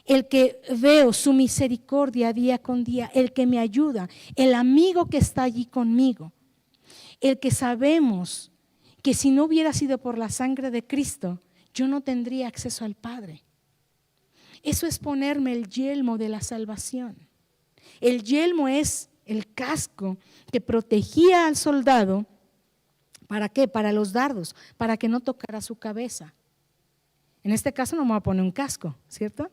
el que veo su misericordia día con día, el que me ayuda, el amigo que está allí conmigo, el que sabemos que si no hubiera sido por la sangre de Cristo, yo no tendría acceso al Padre. Eso es ponerme el yelmo de la salvación. El yelmo es el casco que protegía al soldado. ¿Para qué? Para los dardos, para que no tocara su cabeza. En este caso no me voy a poner un casco, ¿cierto?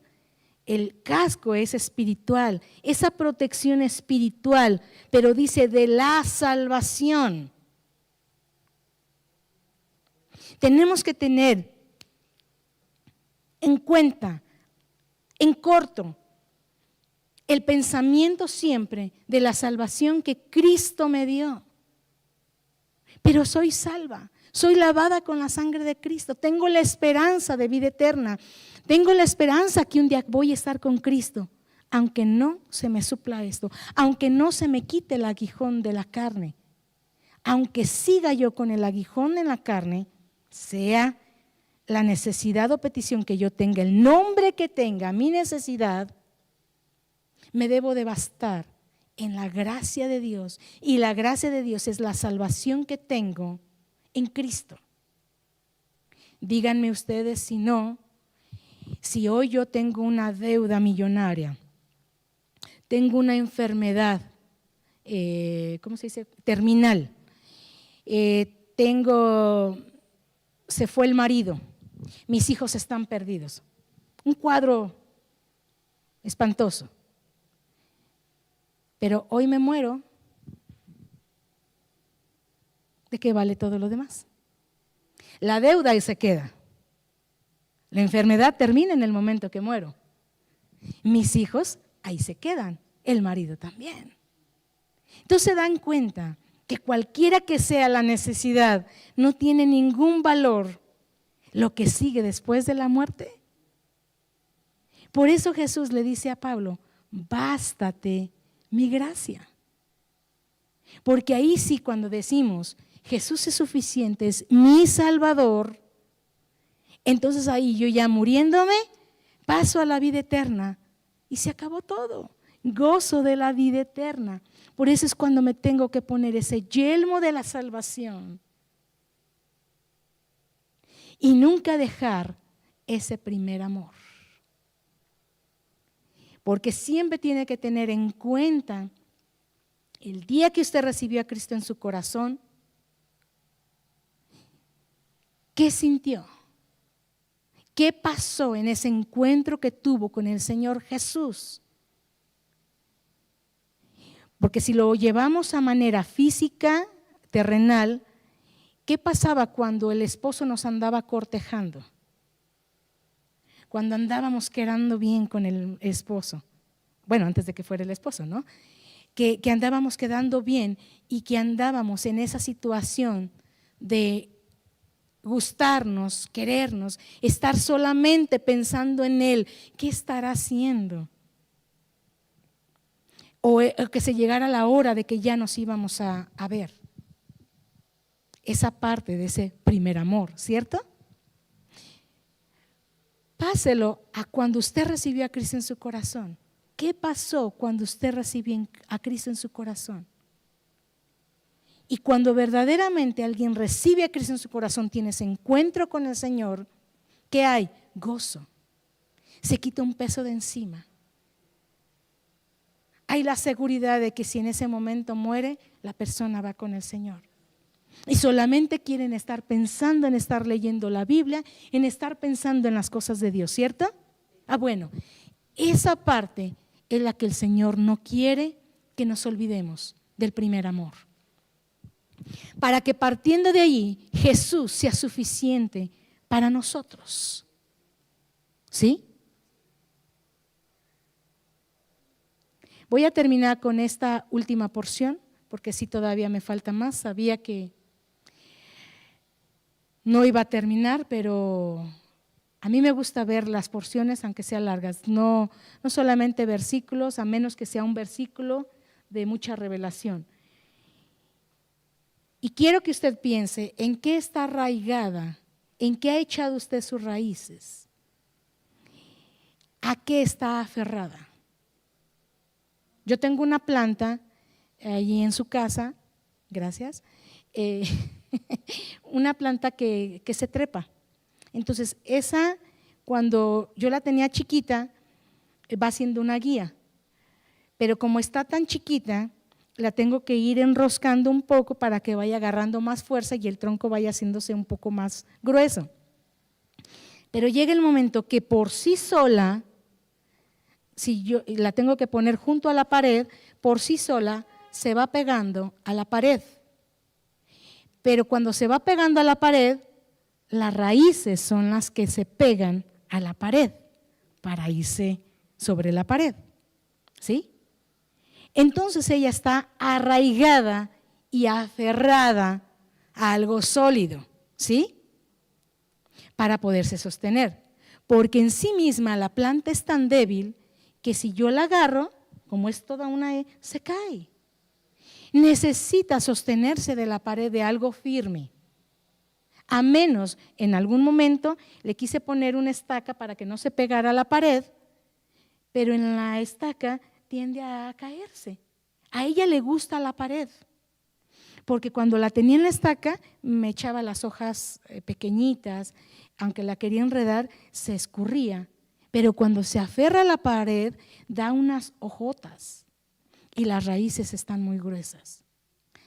El casco es espiritual, esa protección espiritual, pero dice de la salvación. Tenemos que tener en cuenta, en corto, el pensamiento siempre de la salvación que Cristo me dio. Pero soy salva, soy lavada con la sangre de Cristo, tengo la esperanza de vida eterna, tengo la esperanza que un día voy a estar con Cristo, aunque no se me supla esto, aunque no se me quite el aguijón de la carne, aunque siga yo con el aguijón en la carne, sea la necesidad o petición que yo tenga, el nombre que tenga, mi necesidad, me debo de bastar en la gracia de Dios. Y la gracia de Dios es la salvación que tengo en Cristo. Díganme ustedes si no, si hoy yo tengo una deuda millonaria, tengo una enfermedad, ¿cómo se dice? Terminal, se fue el marido, mis hijos están perdidos, un cuadro espantoso. Pero hoy me muero, ¿de qué vale todo lo demás? La deuda ahí se queda. La enfermedad termina en el momento que muero. Mis hijos ahí se quedan, el marido también. Entonces se dan cuenta que cualquiera que sea la necesidad, no tiene ningún valor lo que sigue después de la muerte. Por eso Jesús le dice a Pablo, bástate mi gracia. Porque ahí sí, cuando decimos Jesús es suficiente, es mi Salvador, Entonces ahí yo ya muriéndome, paso a la vida eterna y se acabó todo. Gozo de la vida eterna. Por eso es cuando me tengo que poner ese yelmo de la salvación y nunca dejar ese primer amor. Porque siempre tiene que tener en cuenta el día que usted recibió a Cristo en su corazón, ¿qué sintió? ¿Qué pasó en ese encuentro que tuvo con el Señor Jesús? Porque si lo llevamos a manera física, terrenal, ¿qué pasaba cuando el esposo nos andaba cortejando? Cuando andábamos quedando bien con el esposo. Bueno, antes de que fuera el esposo, ¿no? Que andábamos quedando bien y que andábamos en esa situación de gustarnos, querernos, estar solamente pensando en él. ¿Qué estará haciendo? O que se llegara la hora de que ya nos íbamos a ver. Esa parte de ese primer amor, ¿cierto? Páselo a cuando usted recibió a Cristo en su corazón. ¿Qué pasó cuando usted recibió a Cristo en su corazón? Y cuando verdaderamente alguien recibe a Cristo en su corazón, tiene ese encuentro con el Señor, ¿qué hay? Gozo. Se quita un peso de encima. Hay la seguridad de que si en ese momento muere, la persona va con el Señor. Y solamente quieren estar pensando en estar leyendo la Biblia, en estar pensando en las cosas de Dios, ¿cierto? Bueno, esa parte es la que el Señor no quiere que nos olvidemos del primer amor. Para que partiendo de allí Jesús sea suficiente para nosotros. ¿Sí? Voy a terminar con esta última porción, porque sí todavía me falta más. Sabía que no iba a terminar, pero a mí me gusta ver las porciones, aunque sean largas, no solamente versículos, a menos que sea un versículo de mucha revelación. Y quiero que usted piense en qué está arraigada, en qué ha echado usted sus raíces, a qué está aferrada. Yo tengo una planta allí en su casa, gracias, una planta que se trepa. Entonces esa, cuando yo la tenía chiquita, va siendo una guía, pero como está tan chiquita, la tengo que ir enroscando un poco para que vaya agarrando más fuerza y el tronco vaya haciéndose un poco más grueso. Pero llega el momento que por sí sola, si yo la tengo que poner junto a la pared, por sí sola se va pegando a la pared. Pero cuando se va pegando a la pared, las raíces son las que se pegan a la pared para irse sobre la pared. ¿Sí? Entonces ella está arraigada y aferrada a algo sólido, ¿sí? Para poderse sostener. Porque en sí misma la planta es tan débil que si yo la agarro, como es toda una E, se cae. Necesita sostenerse de la pared de algo firme. A menos en algún momento le quise poner una estaca para que no se pegara a la pared, pero en la estaca tiende a caerse. A ella le gusta la pared, porque cuando la tenía en la estaca me echaba las hojas pequeñitas, aunque la quería enredar, se escurría. Pero cuando se aferra a la pared, da unas hojotas y las raíces están muy gruesas.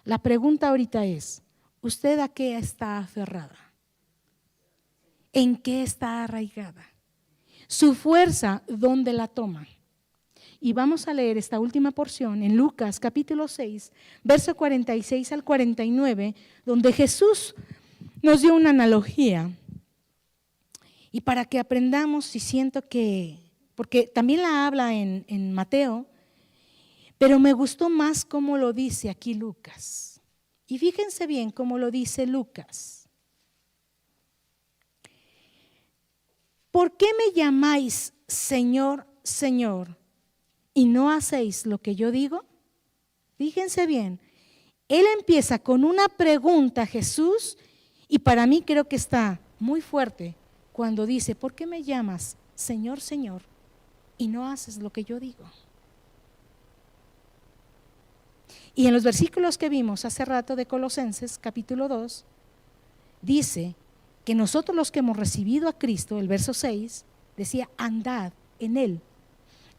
La pregunta ahorita es, ¿usted a qué está aferrada? ¿En qué está arraigada? Su fuerza, ¿dónde la toma? Y vamos a leer esta última porción en Lucas capítulo 6, verso 46 al 49, donde Jesús nos dio una analogía. Y para que aprendamos, y siento que, porque también la habla en Mateo, pero me gustó más cómo lo dice aquí Lucas. Y fíjense bien cómo lo dice Lucas. ¿Por qué me llamáis Señor, Señor, y no hacéis lo que yo digo? Fíjense bien, él empieza con una pregunta a Jesús y para mí creo que está muy fuerte cuando dice, ¿por qué me llamas Señor, Señor, y no haces lo que yo digo? Y en los versículos que vimos hace rato de Colosenses capítulo 2, dice que nosotros los que hemos recibido a Cristo, el verso 6, decía, andad en Él,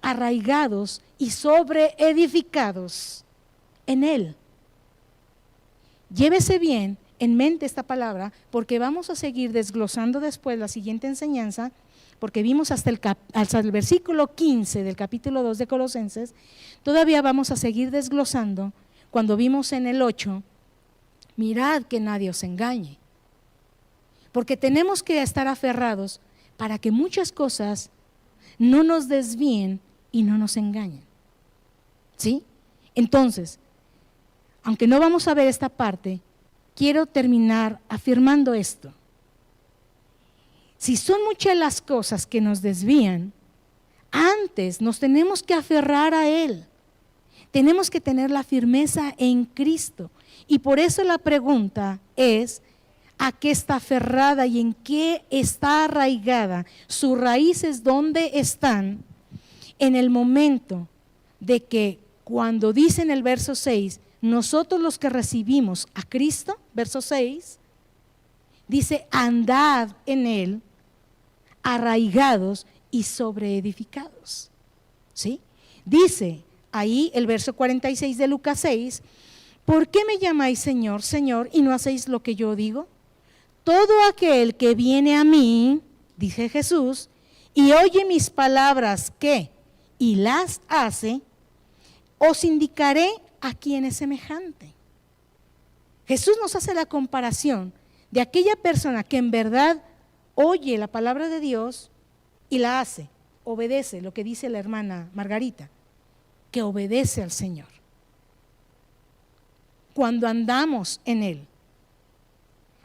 arraigados y sobreedificados en Él. Llévese bien en mente esta palabra, porque vamos a seguir desglosando después la siguiente enseñanza, porque vimos hasta el versículo 15 del capítulo 2 de Colosenses. Todavía vamos a seguir desglosando cuando vimos en el 8, mirad que nadie os engañe, porque tenemos que estar aferrados para que muchas cosas no nos desvíen y no nos engañen. ¿Sí? Entonces, aunque no vamos a ver esta parte, quiero terminar afirmando esto. Si son muchas las cosas que nos desvían, antes nos tenemos que aferrar a Él. Tenemos que tener la firmeza en Cristo. Y por eso la pregunta es, ¿a qué está aferrada y en qué está arraigada? Sus raíces, ¿dónde están? En el momento de que cuando dice en el verso 6, nosotros los que recibimos a Cristo, verso 6, dice, andad en Él, arraigados y sobreedificados. ¿Sí? Dice ahí el verso 46 de Lucas 6, ¿por qué me llamáis Señor, Señor, y no hacéis lo que yo digo? Todo aquel que viene a mí, dice Jesús, y oye mis palabras, ¿qué? Y las hace, os indicaré a quién es semejante. Jesús nos hace la comparación de aquella persona que en verdad oye la palabra de Dios y la hace, obedece, lo que dice la hermana Margarita, que obedece al Señor. Cuando andamos en Él,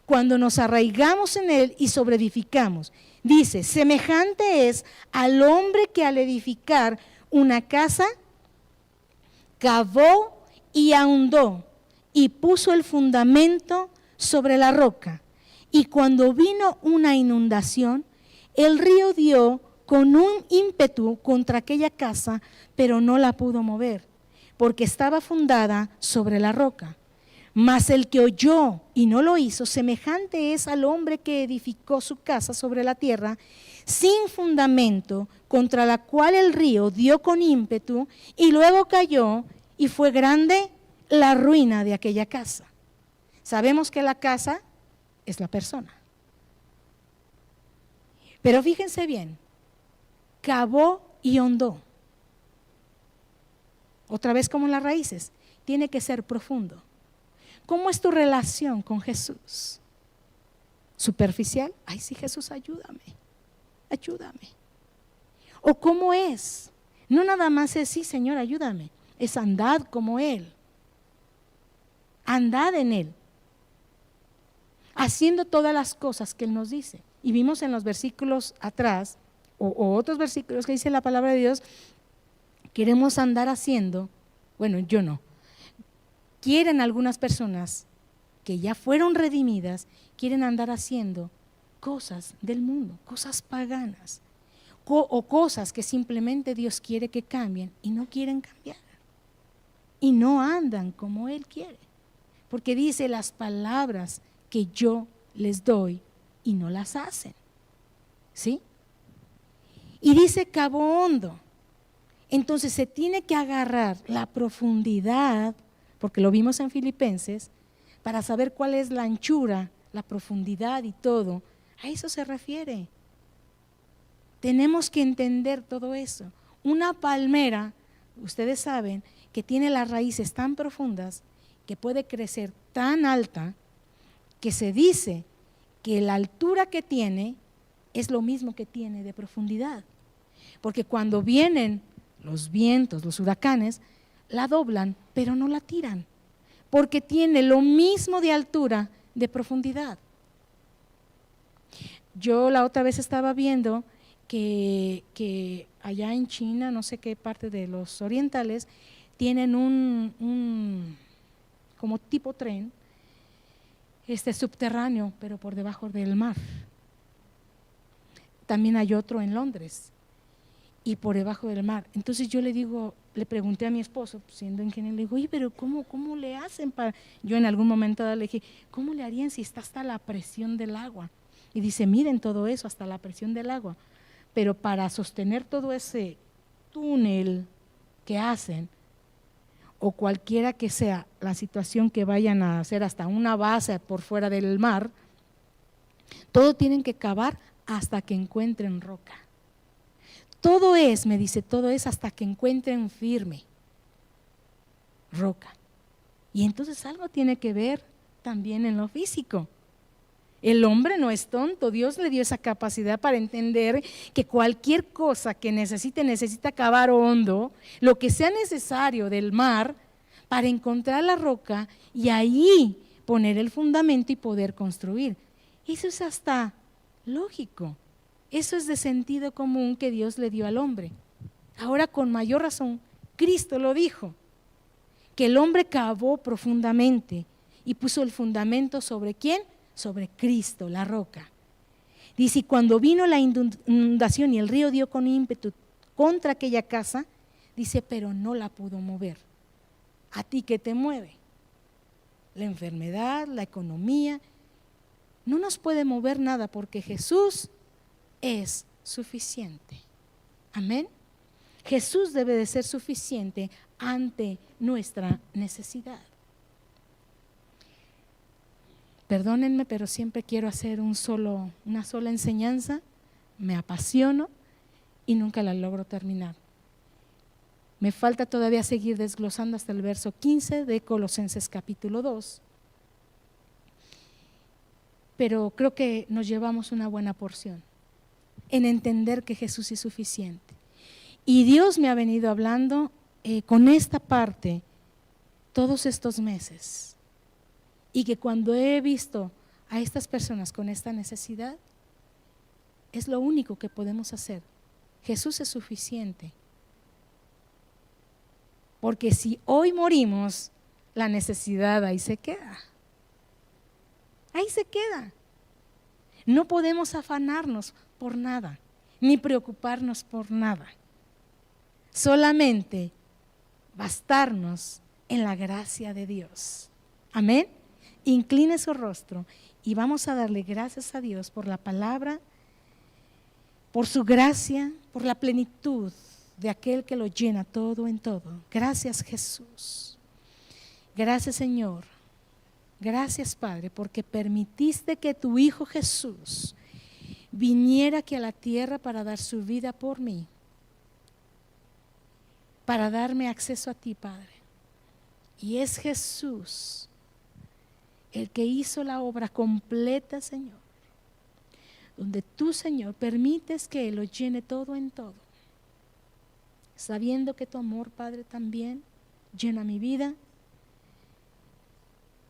cuando nos arraigamos en Él y sobreedificamos, dice, semejante es al hombre que al edificar una casa, cavó y ahondó y puso el fundamento sobre la roca. Y cuando vino una inundación, el río dio con un ímpetu contra aquella casa, pero no la pudo mover, porque estaba fundada sobre la roca. Mas el que oyó y no lo hizo, semejante es al hombre que edificó su casa sobre la tierra, sin fundamento, contra la cual el río dio con ímpetu, y luego cayó, y fue grande la ruina de aquella casa. Sabemos que la casa es la persona. Pero fíjense bien, cavó y hondó. Otra vez como en las raíces, tiene que ser profundo. ¿Cómo es tu relación con Jesús? ¿Superficial? Ay, sí, Jesús, ayúdame, ayúdame. ¿O cómo es? No nada más es, sí, Señor, ayúdame. Es andad como Él. Andad en Él. Haciendo todas las cosas que Él nos dice. Y vimos en los versículos atrás, o otros versículos que dice la palabra de Dios, queremos andar haciendo, bueno, yo no. Quieren algunas personas que ya fueron redimidas, quieren andar haciendo cosas del mundo, cosas paganas, o cosas que simplemente Dios quiere que cambien y no quieren cambiar. Y no andan como Él quiere. Porque dice las palabras que yo les doy y no las hacen. ¿Sí? Y dice cabo hondo. Entonces se tiene que agarrar la profundidad, porque lo vimos en Filipenses, para saber cuál es la anchura, la profundidad y todo. A eso se refiere. Tenemos que entender todo eso. Una palmera, ustedes saben, que tiene las raíces tan profundas, que puede crecer tan alta, que se dice que la altura que tiene es lo mismo que tiene de profundidad. Porque cuando vienen los vientos, los huracanes, la doblan, pero no la tiran, porque tiene lo mismo de altura, de profundidad. Yo la otra vez estaba viendo que allá en China, no sé qué parte de los orientales, tienen un como tipo tren, subterráneo, pero por debajo del mar. también hay otro en Londres y por debajo del mar. Entonces yo le pregunté a mi esposo, siendo ingeniero, le digo, oye, pero ¿cómo le hacen para...? Yo en algún momento le dije, ¿cómo le harían si está hasta la presión del agua? Y dice, miren todo eso, hasta la presión del agua. Pero para sostener todo ese túnel que hacen, o cualquiera que sea la situación que vayan a hacer, hasta una base por fuera del mar, todo tienen que cavar hasta que encuentren roca. Todo es, me dice, todo es hasta que encuentren firme roca. Y entonces algo tiene que ver también en lo físico. El hombre no es tonto, Dios le dio esa capacidad para entender que cualquier cosa que necesita cavar hondo, lo que sea necesario del mar, para encontrar la roca y ahí poner el fundamento y poder construir. Eso es hasta lógico, eso es de sentido común que Dios le dio al hombre. Ahora con mayor razón, Cristo lo dijo, que el hombre cavó profundamente y puso el fundamento ¿sobre quién? Sobre Cristo, la roca. Dice, y cuando vino la inundación y el río dio con ímpetu contra aquella casa, dice, pero no la pudo mover. ¿A ti qué te mueve? La enfermedad, la economía. No nos puede mover nada porque Jesús es suficiente. Amén. Jesús debe de ser suficiente ante nuestra necesidad. Perdónenme, pero siempre quiero hacer una sola enseñanza, me apasiono y nunca la logro terminar. Me falta todavía seguir desglosando hasta el verso 15 de Colosenses capítulo 2, pero creo que nos llevamos una buena porción en entender que Jesús es suficiente. Y Dios me ha venido hablando con esta parte todos estos meses. Y que cuando he visto a estas personas con esta necesidad, es lo único que podemos hacer. Jesús es suficiente. Porque si hoy morimos, la necesidad ahí se queda. Ahí se queda. No podemos afanarnos por nada, ni preocuparnos por nada. Solamente bastarnos en la gracia de Dios. Amén. Incline su rostro y vamos a darle gracias a Dios por la palabra, por su gracia, por la plenitud de aquel que lo llena todo en todo. Gracias, Jesús. Gracias, Señor. Gracias, Padre, porque permitiste que tu Hijo Jesús viniera aquí a la tierra para dar su vida por mí, para darme acceso a ti, Padre. Y es Jesús el que hizo la obra completa, Señor, donde tú, Señor, permites que Él lo llene todo en todo, sabiendo que tu amor, Padre, también llena mi vida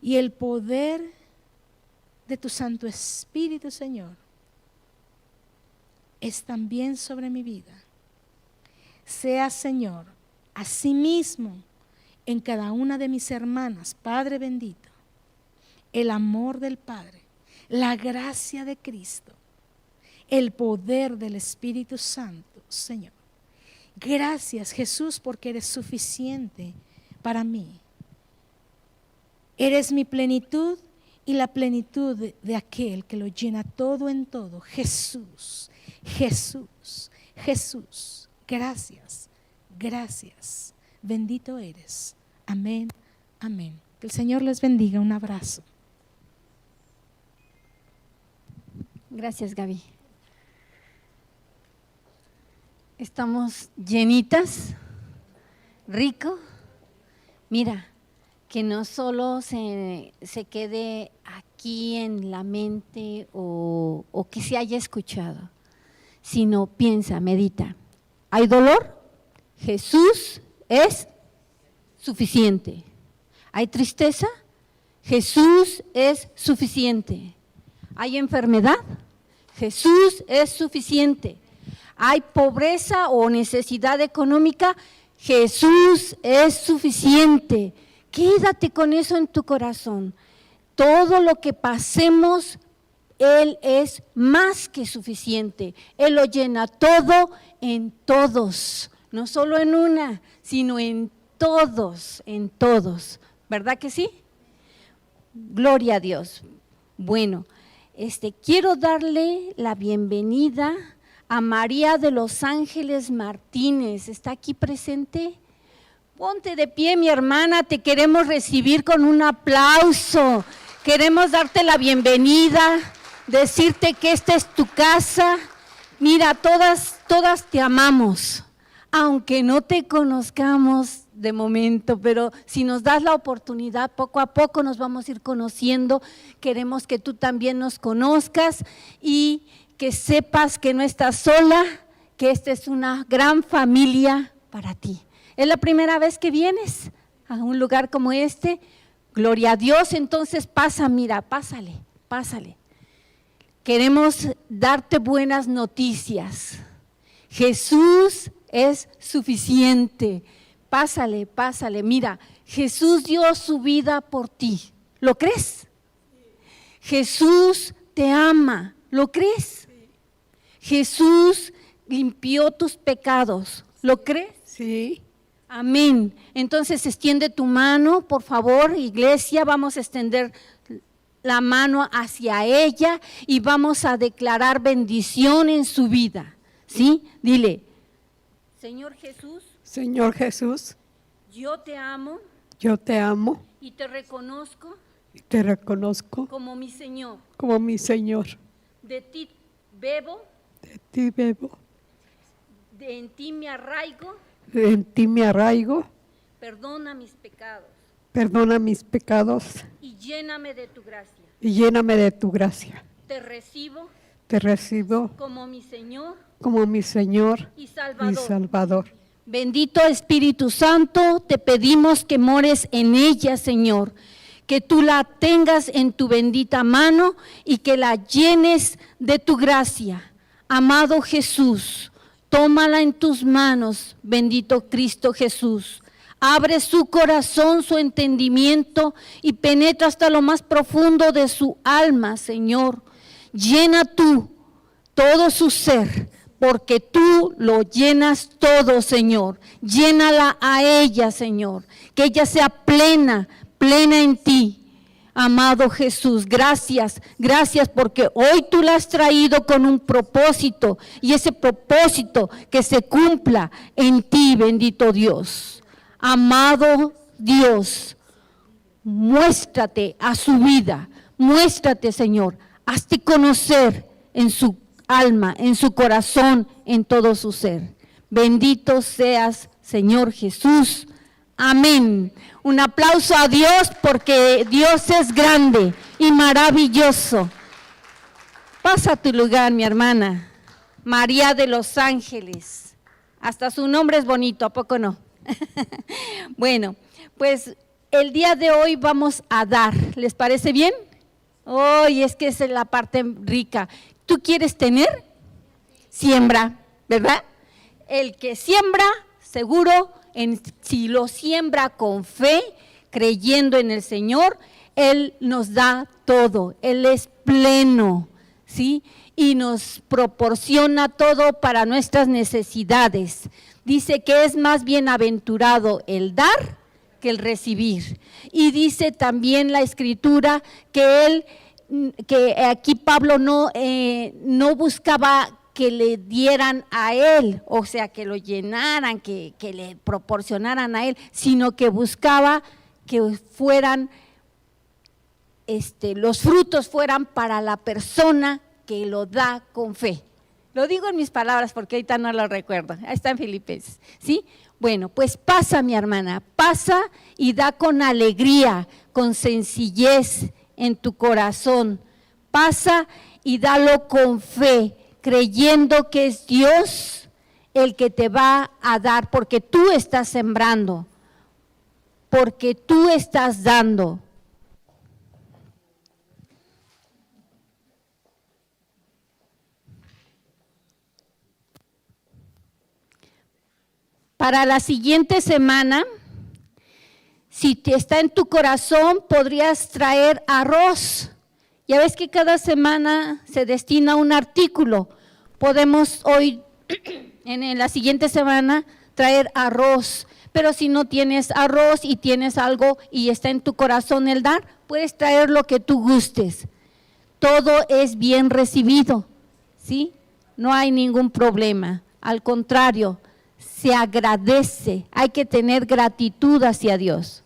y el poder de tu Santo Espíritu, Señor, es también sobre mi vida. Sea, Señor, asimismo en cada una de mis hermanas, Padre bendito, el amor del Padre, la gracia de Cristo, el poder del Espíritu Santo, Señor. Gracias, Jesús, porque eres suficiente para mí. Eres mi plenitud y la plenitud de aquel que lo llena todo en todo. Jesús, Jesús, Jesús. Gracias, gracias. Bendito eres. Amén, amén. Que el Señor les bendiga. Un abrazo. Gracias, Gaby. Estamos llenitas, rico. Mira, que no solo se quede aquí en la mente o que se haya escuchado, sino piensa, medita. ¿Hay dolor? Jesús es suficiente. ¿Hay tristeza? Jesús es suficiente. ¿Hay enfermedad? Jesús es suficiente. ¿Hay pobreza o necesidad económica? Jesús es suficiente. Quédate con eso en tu corazón. Todo lo que pasemos Él es más que suficiente. Él lo llena todo en todos, no solo en una, sino en todos, ¿verdad que sí? Gloria a Dios. Bueno, quiero darle la bienvenida a María de los Ángeles Martínez. ¿Está aquí presente? Ponte de pie, mi hermana, te queremos recibir con un aplauso. Queremos darte la bienvenida, decirte que esta es tu casa. Mira, todas te amamos, aunque no te conozcamos de momento, pero si nos das la oportunidad, poco a poco nos vamos a ir conociendo. Queremos que tú también nos conozcas y que sepas que no estás sola, que esta es una gran familia para ti. ¿Es la primera vez que vienes a un lugar como este? Gloria a Dios, entonces pasa, mira, pásale. Queremos darte buenas noticias. Jesús es suficiente. Pásale, mira, Jesús dio su vida por ti. ¿Lo crees? Jesús te ama. ¿Lo crees? Jesús limpió tus pecados. ¿Lo crees? Sí. Amén. Entonces extiende tu mano, por favor, iglesia, vamos a extender la mano hacia ella y vamos a declarar bendición en su vida. ¿Sí? Dile, Señor Jesús. Señor Jesús, Yo te amo y te reconozco como mi Señor. como mi Señor. De ti bebo, en ti me arraigo. En ti me arraigo, Perdona mis pecados perdona mis pecados y lléname de tu gracia. y lléname de tu gracia. Te recibo como mi Señor y y Salvador. Salvador. Bendito Espíritu Santo, te pedimos que mores en ella, Señor, que tú la tengas en tu bendita mano y que la llenes de tu gracia. Amado Jesús, tómala en tus manos, bendito Cristo Jesús. Abre su corazón, su entendimiento y penetra hasta lo más profundo de su alma, Señor. Llena tú todo su ser, porque tú lo llenas todo, Señor. Llénala a ella, Señor, que ella sea plena en ti. Amado Jesús, gracias porque hoy tú la has traído con un propósito y ese propósito que se cumpla en ti, bendito Dios. Amado Dios, muéstrate a su vida, muéstrate, Señor, hazte conocer en su alma, en su corazón, en todo su ser. Bendito seas, Señor Jesús. Amén. Un aplauso a Dios porque Dios es grande y maravilloso. Pasa a tu lugar, mi hermana. María de los Ángeles. Hasta su nombre es bonito, ¿a poco no? Bueno, pues el día de hoy vamos a dar. ¿Les parece bien? Hoy es que esa es la parte rica. ¿Tú quieres tener? Siembra, ¿verdad? El que siembra, seguro, si lo siembra con fe, creyendo en el Señor, Él nos da todo, Él es pleno, ¿sí? Y nos proporciona todo para nuestras necesidades. Dice que es más bienaventurado el dar que el recibir. Y dice también la Escritura que aquí Pablo no buscaba que le dieran a él, o sea, que lo llenaran, que le proporcionaran a él, sino que buscaba que fueran, los frutos fueran para la persona que lo da con fe. Lo digo en mis palabras porque ahorita no lo recuerdo, ahí está en Filipenses, ¿sí? Bueno, pues pasa, mi hermana, pasa y da con alegría, con sencillez en tu corazón. Pasa y dalo con fe, creyendo que es Dios el que te va a dar, porque tú estás sembrando, porque tú estás dando. Para la siguiente semana, si te está en tu corazón, podrías traer arroz Ya ves que cada semana se destina un artículo. Podemos hoy, en la siguiente semana, traer arroz. Pero si no tienes arroz y tienes algo y está en tu corazón el dar, puedes traer lo que tú gustes. Todo es bien recibido, ¿sí? No hay ningún problema. Al contrario, se agradece. Hay que tener gratitud hacia Dios.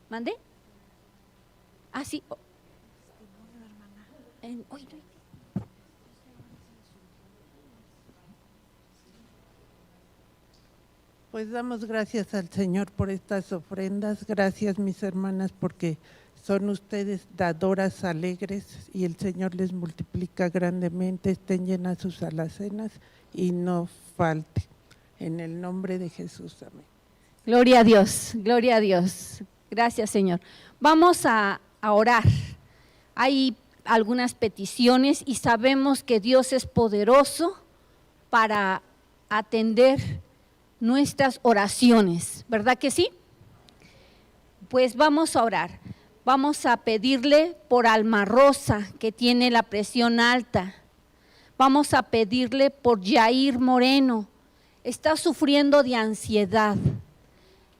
¿Mande? Ah, sí. Pues damos gracias al Señor por estas ofrendas. Gracias, mis hermanas, porque son ustedes dadoras alegres y el Señor les multiplica grandemente. Estén llenas sus alacenas y no falte. En el nombre de Jesús, amén. Gloria a Dios, gloria a Dios. Gracias, Señor. Vamos a orar. Hay algunas peticiones y sabemos que Dios es poderoso para atender nuestras oraciones, ¿verdad que sí? Pues vamos a orar. Vamos a pedirle por Alma Rosa, que tiene la presión alta. Vamos a pedirle por Yair Moreno, está sufriendo de ansiedad.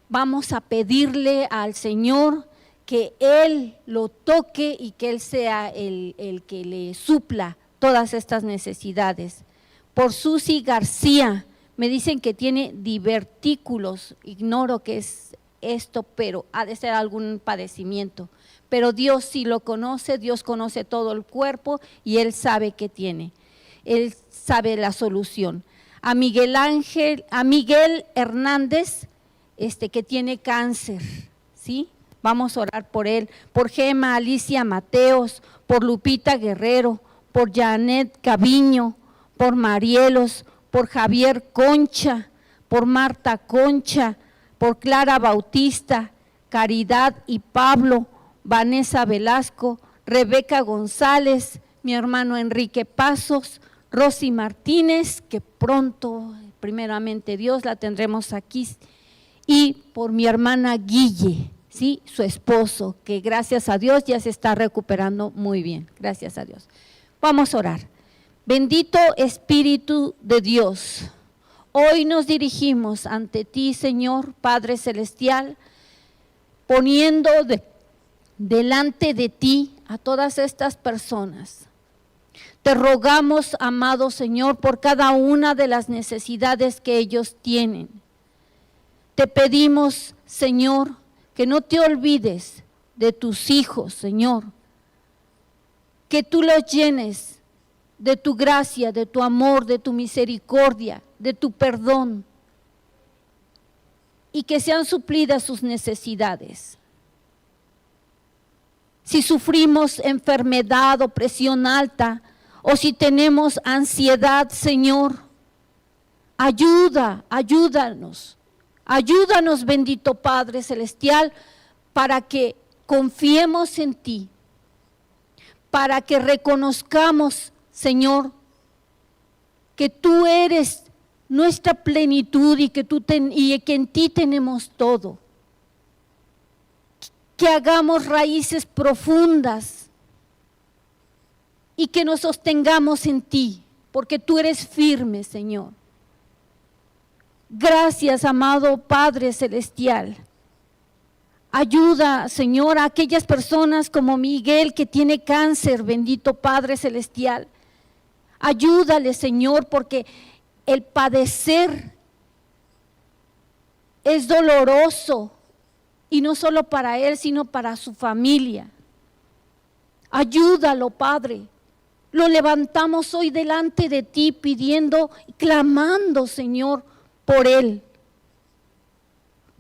Vamos a pedirle al Señor que Él lo toque y que Él sea el que le supla todas estas necesidades. Por Susi García, me dicen que tiene divertículos, ignoro qué es esto, pero ha de ser algún padecimiento. Pero Dios sí lo conoce, Dios conoce todo el cuerpo y Él sabe qué tiene. Él sabe la solución. A Miguel Hernández, que tiene cáncer, ¿sí? Vamos a orar por él, por Gema Alicia Mateos, por Lupita Guerrero, por Janet Caviño, por Marielos, por Javier Concha, por Marta Concha, por Clara Bautista, Caridad y Pablo, Vanessa Velasco, Rebeca González, mi hermano Enrique Pasos, Rosy Martínez, que pronto, primeramente Dios, la tendremos aquí, y por mi hermana Guille, ¿sí? Su esposo, que gracias a Dios ya se está recuperando muy bien, gracias a Dios. Vamos a orar. Bendito Espíritu de Dios, hoy nos dirigimos ante ti, Señor Padre Celestial, poniendo delante de ti a todas estas personas. Te rogamos, amado Señor, por cada una de las necesidades que ellos tienen. Te pedimos, Señor, que no te olvides de tus hijos, Señor, que tú los llenes de tu gracia, de tu amor, de tu misericordia, de tu perdón, y que sean suplidas sus necesidades. Si sufrimos enfermedad o presión alta, o si tenemos ansiedad, Señor, ayúdanos, bendito Padre Celestial, para que confiemos en ti, para que reconozcamos, Señor, que tú eres nuestra plenitud y que en ti tenemos todo. Que hagamos raíces profundas y que nos sostengamos en ti, porque tú eres firme, Señor. Gracias, amado Padre Celestial. Ayuda, Señor, a aquellas personas como Miguel que tiene cáncer, bendito Padre Celestial. Ayúdale, Señor, porque el padecer es doloroso, y no solo para él, sino para su familia. Ayúdalo, Padre. Lo levantamos hoy delante de ti pidiendo, clamando, Señor, por él.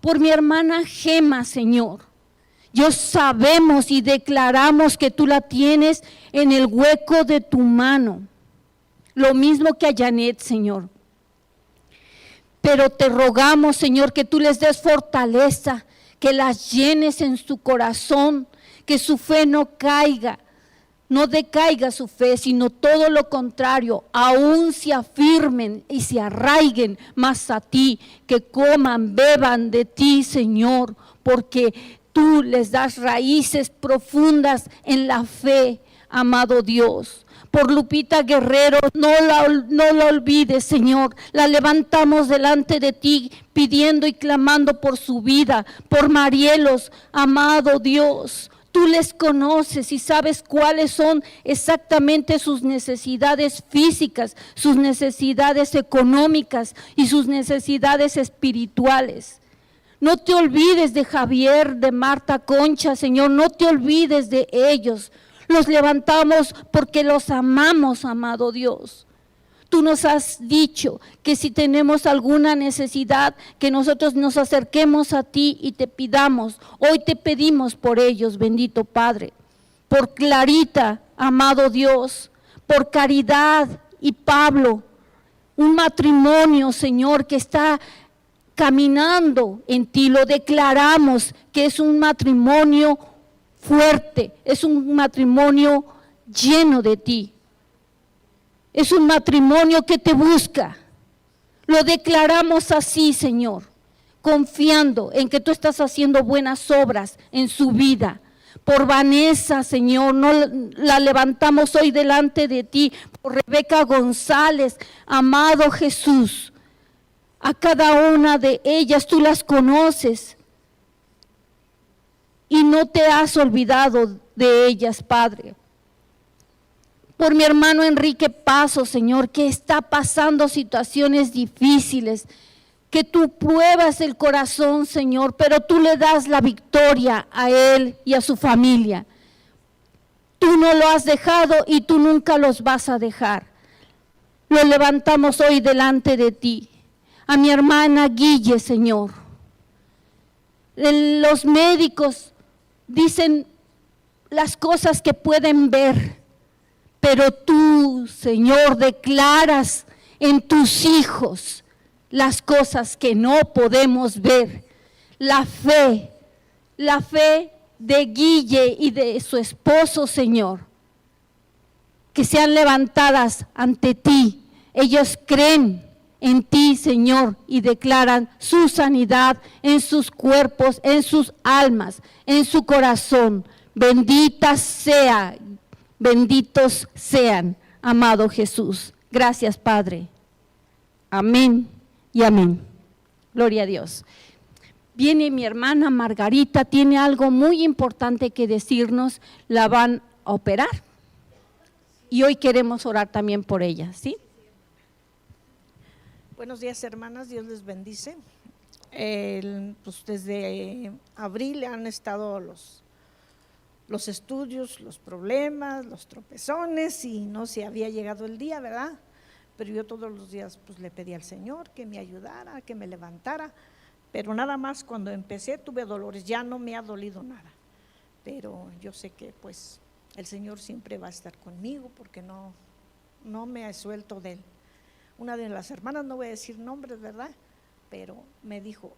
Por mi hermana Gema, Señor. Yo sabemos y declaramos que tú la tienes en el hueco de tu mano. Lo mismo que a Janet, Señor. Pero te rogamos, Señor, que tú les des fortaleza, que las llenes en su corazón, que su fe no caiga, no decaiga su fe, sino todo lo contrario, aún se afirmen y se arraiguen más a ti, que coman, beban de ti, Señor, porque tú les das raíces profundas en la fe, amado Dios. Por Lupita Guerrero, no la olvides, Señor. La levantamos delante de ti, pidiendo y clamando por su vida, por Marielos, amado Dios. Tú les conoces y sabes cuáles son exactamente sus necesidades físicas, sus necesidades económicas y sus necesidades espirituales. No te olvides de Javier, de Marta Concha, Señor, no te olvides de ellos. Los levantamos porque los amamos, amado Dios. Tú nos has dicho que si tenemos alguna necesidad, que nosotros nos acerquemos a ti y te pidamos. Hoy te pedimos por ellos, bendito Padre. Por Clarita, amado Dios, por Caridad y Pablo. Un matrimonio, Señor, que está caminando en ti. Lo declaramos que es un matrimonio fuerte, es un matrimonio lleno de ti. Es un matrimonio que te busca. Lo declaramos así, Señor, confiando en que tú estás haciendo buenas obras en su vida. Por Vanessa, Señor, no la levantamos hoy delante de ti. Por Rebeca González, amado Jesús, a cada una de ellas tú las conoces y no te has olvidado de ellas, Padre. Por mi hermano Enrique Paso, Señor, que está pasando situaciones difíciles, que tú pruebas el corazón, Señor, pero tú le das la victoria a él y a su familia. Tú no lo has dejado y tú nunca los vas a dejar. Lo levantamos hoy delante de ti. A mi hermana Guille, Señor. Los médicos dicen las cosas que pueden ver, pero tú, Señor, declaras en tus hijos las cosas que no podemos ver. La fe de Guille y de su esposo, Señor, que sean levantadas ante ti. Ellos creen en ti, Señor, y declaran su sanidad en sus cuerpos, en sus almas, en su corazón. Benditos sean, amado Jesús. Gracias, Padre. Amén y amén. Gloria a Dios. Viene mi hermana Margarita, tiene algo muy importante que decirnos, la van a operar. Y hoy queremos orar también por ella, ¿sí? Buenos días, hermanas, Dios les bendice. Pues desde abril han estado los estudios, los problemas, los tropezones y no se había llegado el día, ¿verdad? Pero yo todos los días pues le pedí al Señor que me ayudara, que me levantara, pero nada más cuando empecé tuve dolores, ya no me ha dolido nada, pero yo sé que pues el Señor siempre va a estar conmigo porque no me he suelto de él. Una de las hermanas, no voy a decir nombres, ¿verdad? Pero me dijo,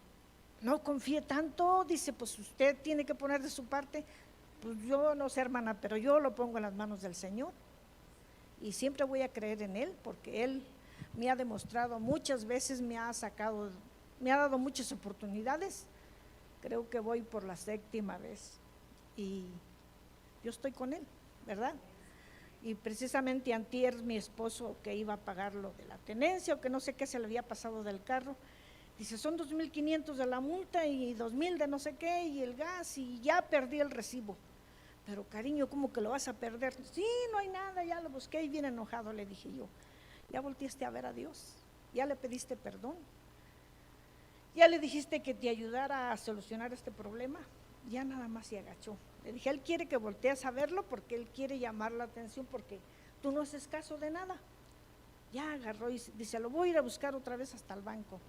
no confíe tanto, dice, pues usted tiene que poner de su parte. Pues yo no sé, hermana, pero yo lo pongo en las manos del Señor y siempre voy a creer en Él porque Él me ha demostrado muchas veces, me ha dado muchas oportunidades. Creo que voy por la 7ª vez y yo estoy con Él, ¿verdad? Y precisamente antier mi esposo que iba a pagar lo de la tenencia o que no sé qué se le había pasado del carro, dice son 2,500 de la multa y 2,000 de no sé qué y el gas y ya perdí el recibo. Pero cariño, ¿cómo que lo vas a perder? Sí, no hay nada, ya lo busqué y bien enojado le dije yo, ¿ya volteaste a ver a Dios? ¿Ya le pediste perdón? ¿Ya le dijiste que te ayudara a solucionar este problema? Ya nada más se agachó. Le dije, Él quiere que voltees a verlo porque Él quiere llamar la atención porque tú no haces caso de nada. Ya agarró y dice, lo voy a ir a buscar otra vez hasta el banco.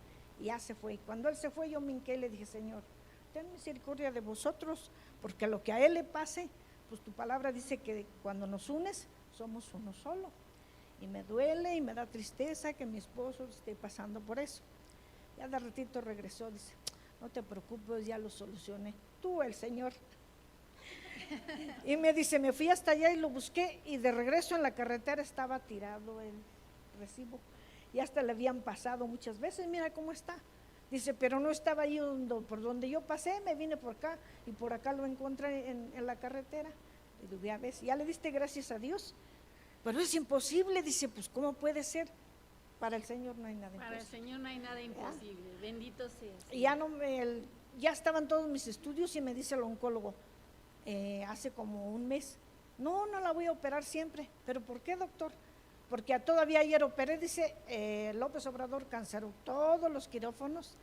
Y ya se fue. Cuando Él se fue yo me hinqué y le dije, Señor, ten misericordia de vosotros porque a lo que a Él le pase, pues tu palabra dice que cuando nos unes somos uno solo. Y me duele y me da tristeza que mi esposo esté pasando por eso. Ya de ratito regresó, dice, no te preocupes, ya lo solucioné. Tú, el Señor. Y me dice, me fui hasta allá y lo busqué y de regreso en la carretera estaba tirado el recibo. Y hasta le habían pasado muchas veces, mira cómo está. Dice, pero no estaba ahí por donde yo pasé, me vine por acá y por acá lo encontré en la carretera. Y digo, ya ves, ya le diste gracias a Dios. Pero es imposible, dice, pues ¿cómo puede ser? Para el Señor no hay nada imposible. Para el Señor no hay nada imposible, ¿ya? Bendito sea. Y ya estaban todos mis estudios y me dice el oncólogo, hace como un mes, no la voy a operar siempre. ¿Pero por qué, doctor? Porque todavía ayer operé, dice, López Obrador canceló todos los quirófanos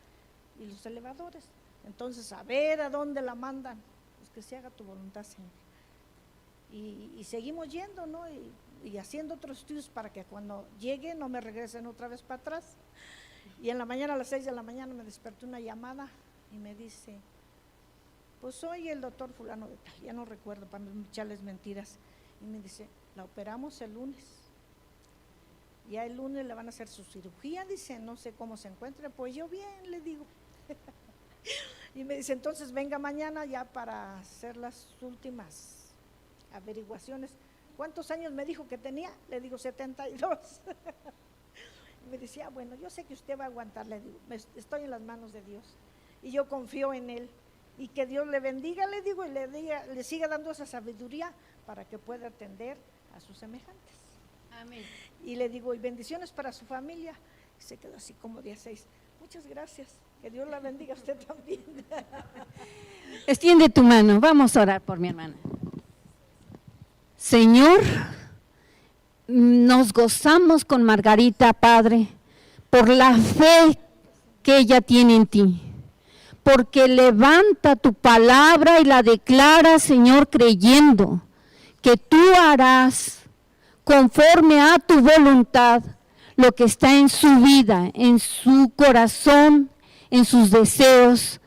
y los elevadores. Entonces, a ver a dónde la mandan. Pues que se haga tu voluntad, Señor. Y seguimos yendo, ¿no? Y haciendo otros estudios para que cuando llegue no me regresen otra vez para atrás. Y en la mañana, a las 6 de la mañana, me despertó una llamada y me dice, pues soy el doctor fulano de tal, ya no recuerdo para no echarles mentiras. Y me dice, la operamos el lunes. Ya el lunes le van a hacer su cirugía, dice, no sé cómo se encuentre. Pues yo bien, le digo. Y me dice, entonces venga mañana ya para hacer las últimas averiguaciones. ¿Cuántos años me dijo que tenía? Le digo, 72. Y me decía, bueno, yo sé que usted va a aguantar, le digo, estoy en las manos de Dios. Y yo confío en Él. Y que Dios le bendiga, le digo, y le siga dando esa sabiduría para que pueda atender a sus semejantes. Amén. Y le digo, y bendiciones para su familia. Y se quedó así como 16. Muchas gracias. Que Dios la bendiga a usted también. Extiende tu mano, vamos a orar por mi hermana. Señor, nos gozamos con Margarita, Padre, por la fe que ella tiene en ti, porque levanta tu palabra y la declara, Señor, creyendo que tú harás conforme a tu voluntad lo que está en su vida, en su corazón, en sus deseos.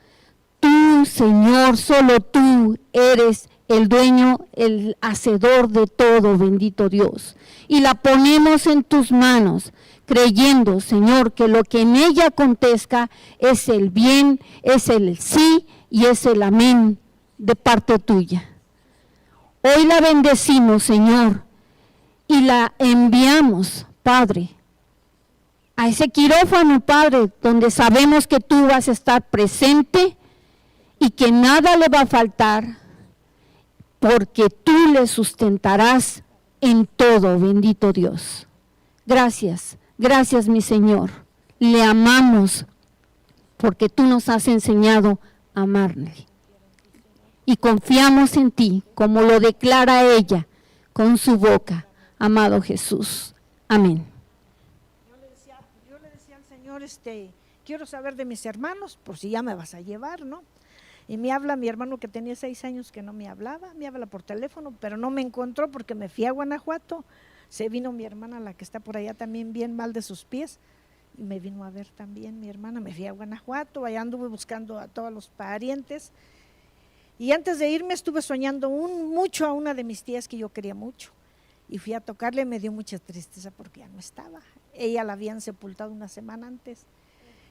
Tú, Señor, solo tú eres el dueño, el hacedor de todo, bendito Dios. Y la ponemos en tus manos, creyendo, Señor, que lo que en ella acontezca es el bien, es el sí y es el amén de parte tuya. Hoy la bendecimos, Señor, y la enviamos, Padre, a ese quirófano, Padre, donde sabemos que tú vas a estar presente y que nada le va a faltar, porque tú le sustentarás en todo, bendito Dios. Gracias, gracias mi Señor. Le amamos porque tú nos has enseñado a amarle. Y confiamos en ti, como lo declara ella con su boca, amado Jesús. Amén. Yo le decía al Señor, quiero saber de mis hermanos, por si ya me vas a llevar, ¿no? Y me habla mi hermano que tenía 6 años que no me hablaba, me habla por teléfono, pero no me encontró porque me fui a Guanajuato. Se vino mi hermana, la que está por allá también bien mal de sus pies, y me vino a ver también mi hermana. Me fui a Guanajuato, allá anduve buscando a todos los parientes. Y antes de irme estuve soñando mucho a una de mis tías que yo quería mucho. Y fui a tocarle, me dio mucha tristeza porque ya no estaba. Ella la habían sepultado una semana antes.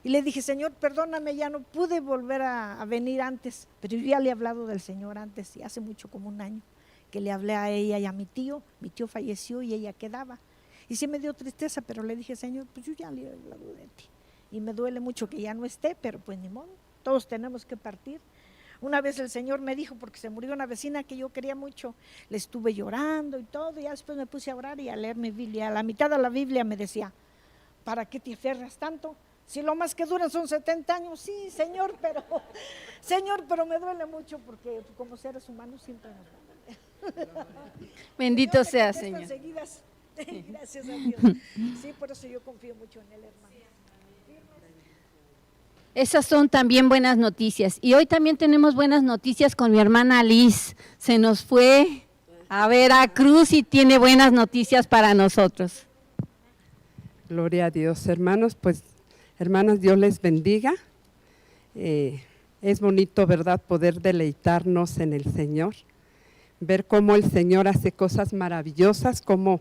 Y le dije, Señor, perdóname, ya no pude volver a venir antes, pero yo ya le he hablado del Señor antes, y hace mucho, como 1 año, que le hablé a ella y a mi tío falleció y ella quedaba. Y sí me dio tristeza, pero le dije, Señor, pues yo ya le he hablado de ti. Y me duele mucho que ya no esté, pero pues ni modo, todos tenemos que partir. Una vez el Señor me dijo, porque se murió una vecina que yo quería mucho, le estuve llorando y todo, y ya después me puse a orar y a leer mi Biblia. A la mitad de la Biblia me decía, ¿para qué te aferras tanto? Si lo más que duran son 70 años, sí, Señor, pero me duele mucho porque como seres humanos siempre nos van a ver. Bendito sea, Señor. Gracias a Dios. Sí, por eso yo confío mucho en Él, hermano. Esas son también buenas noticias. Y hoy también tenemos buenas noticias con mi hermana Liz. Se nos fue a Veracruz y tiene buenas noticias para nosotros. Gloria a Dios, hermanos, pues hermanas, Dios les bendiga. Es bonito, ¿verdad?, poder deleitarnos en el Señor, ver cómo el Señor hace cosas maravillosas, cómo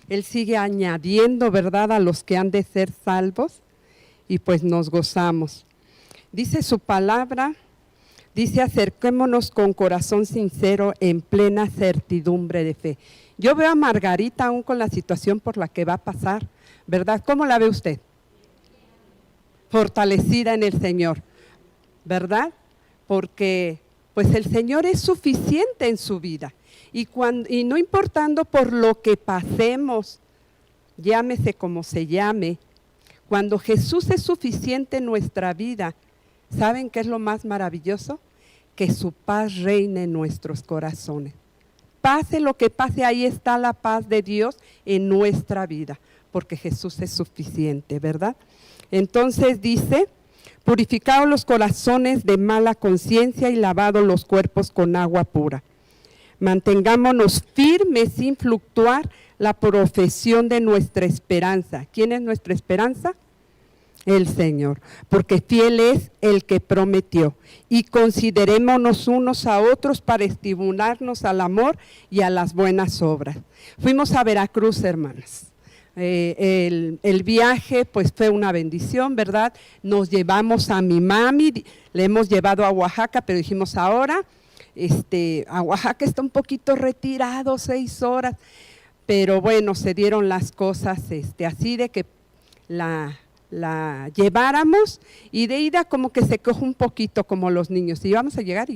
Él sigue añadiendo, ¿verdad?, a los que han de ser salvos, y pues nos gozamos. Dice su palabra, dice, acerquémonos con corazón sincero en plena certidumbre de fe. Yo veo a Margarita aún con la situación por la que va a pasar, ¿verdad? ¿Cómo la ve usted? fortalecida en el Señor, ¿verdad? Porque pues el Señor es suficiente en su vida. Y no importando por lo que pasemos, llámese como se llame, cuando Jesús es suficiente en nuestra vida, ¿saben qué es lo más maravilloso? Que su paz reine en nuestros corazones. Pase lo que pase, ahí está la paz de Dios en nuestra vida, porque Jesús es suficiente, ¿verdad? Entonces dice, purificados los corazones de mala conciencia y lavados los cuerpos con agua pura. Mantengámonos firmes sin fluctuar la profesión de nuestra esperanza. ¿Quién es nuestra esperanza? El Señor, porque fiel es el que prometió. Y considerémonos unos a otros para estimularnos al amor y a las buenas obras. Fuimos a Veracruz, hermanas. El viaje pues fue una bendición, ¿verdad? Nos llevamos a mi mami, le hemos llevado a Oaxaca, pero dijimos ahora, a Oaxaca está un poquito retirado, 6 horas, pero bueno, se dieron las cosas así de que la lleváramos, y de ida como que se coge un poquito como los niños, y vamos a llegar,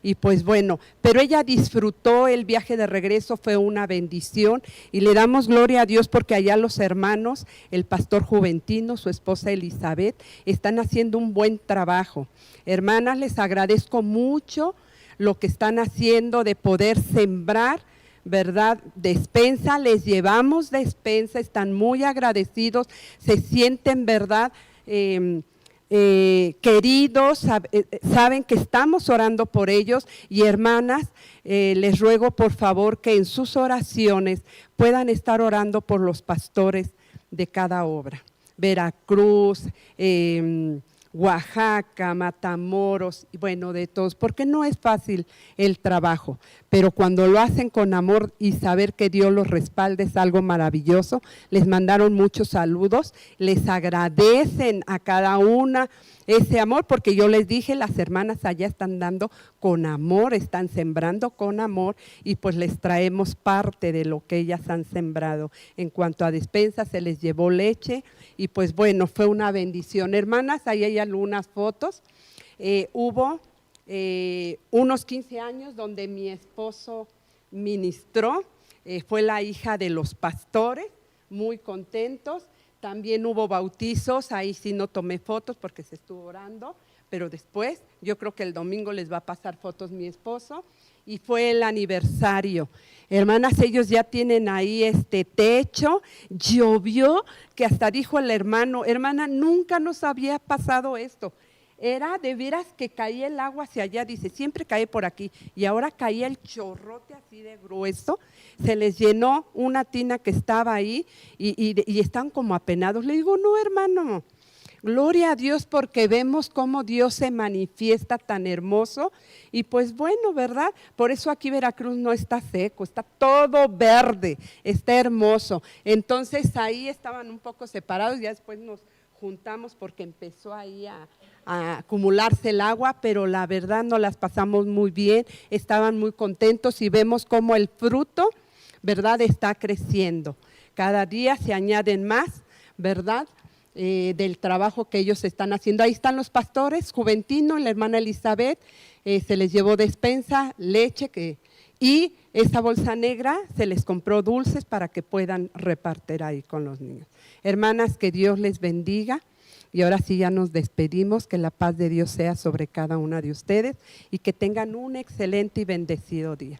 y pues bueno, pero ella disfrutó el viaje de regreso, fue una bendición, y le damos gloria a Dios porque allá los hermanos, el pastor Juventino, su esposa Elizabeth, están haciendo un buen trabajo. Hermanas, les agradezco mucho lo que están haciendo de poder sembrar, ¿verdad? Despensa, les llevamos despensa, están muy agradecidos, se sienten, ¿verdad? Queridos, saben que estamos orando por ellos, y hermanas, les ruego por favor que en sus oraciones puedan estar orando por los pastores de cada obra. Veracruz, Oaxaca, Matamoros, y bueno, de todos, porque no es fácil el trabajo, pero cuando lo hacen con amor y saber que Dios los respalda es algo maravilloso. Les mandaron muchos saludos, les agradecen a cada una ese amor, porque yo les dije, las hermanas allá están dando con amor, están sembrando con amor, y pues les traemos parte de lo que ellas han sembrado. En cuanto a despensa, se les llevó leche, y pues bueno, fue una bendición. Hermanas, ahí hay algunas fotos. Hubo unos 15 años donde mi esposo ministró, fue la hija de los pastores, muy contentos. También hubo bautizos, ahí sí no tomé fotos porque se estuvo orando, pero después, yo creo que el domingo les va a pasar fotos mi esposo, y fue el aniversario. Hermanas, ellos ya tienen ahí techo, llovió, que hasta dijo el hermano, hermana, nunca nos había pasado esto. Era de veras que caía el agua hacia allá, dice, siempre cae por aquí, y ahora caía el chorrote así de grueso, se les llenó una tina que estaba ahí, y están como apenados. Le digo, no, hermano, gloria a Dios, porque vemos cómo Dios se manifiesta tan hermoso, y pues bueno, ¿verdad? Por eso aquí Veracruz no está seco, está todo verde, está hermoso. Entonces ahí estaban un poco separados, ya después nos juntamos porque empezó ahí a acumularse el agua, pero la verdad nos las pasamos muy bien, estaban muy contentos, y vemos cómo el fruto, ¿verdad?, está creciendo. Cada día se añaden más, ¿verdad?, del trabajo que ellos están haciendo. Ahí están los pastores, Juventino, la hermana Elizabeth, se les llevó despensa, leche, y esa bolsa negra se les compró dulces para que puedan repartir ahí con los niños. Hermanas, que Dios les bendiga, y ahora sí ya nos despedimos, que la paz de Dios sea sobre cada una de ustedes, y que tengan un excelente y bendecido día.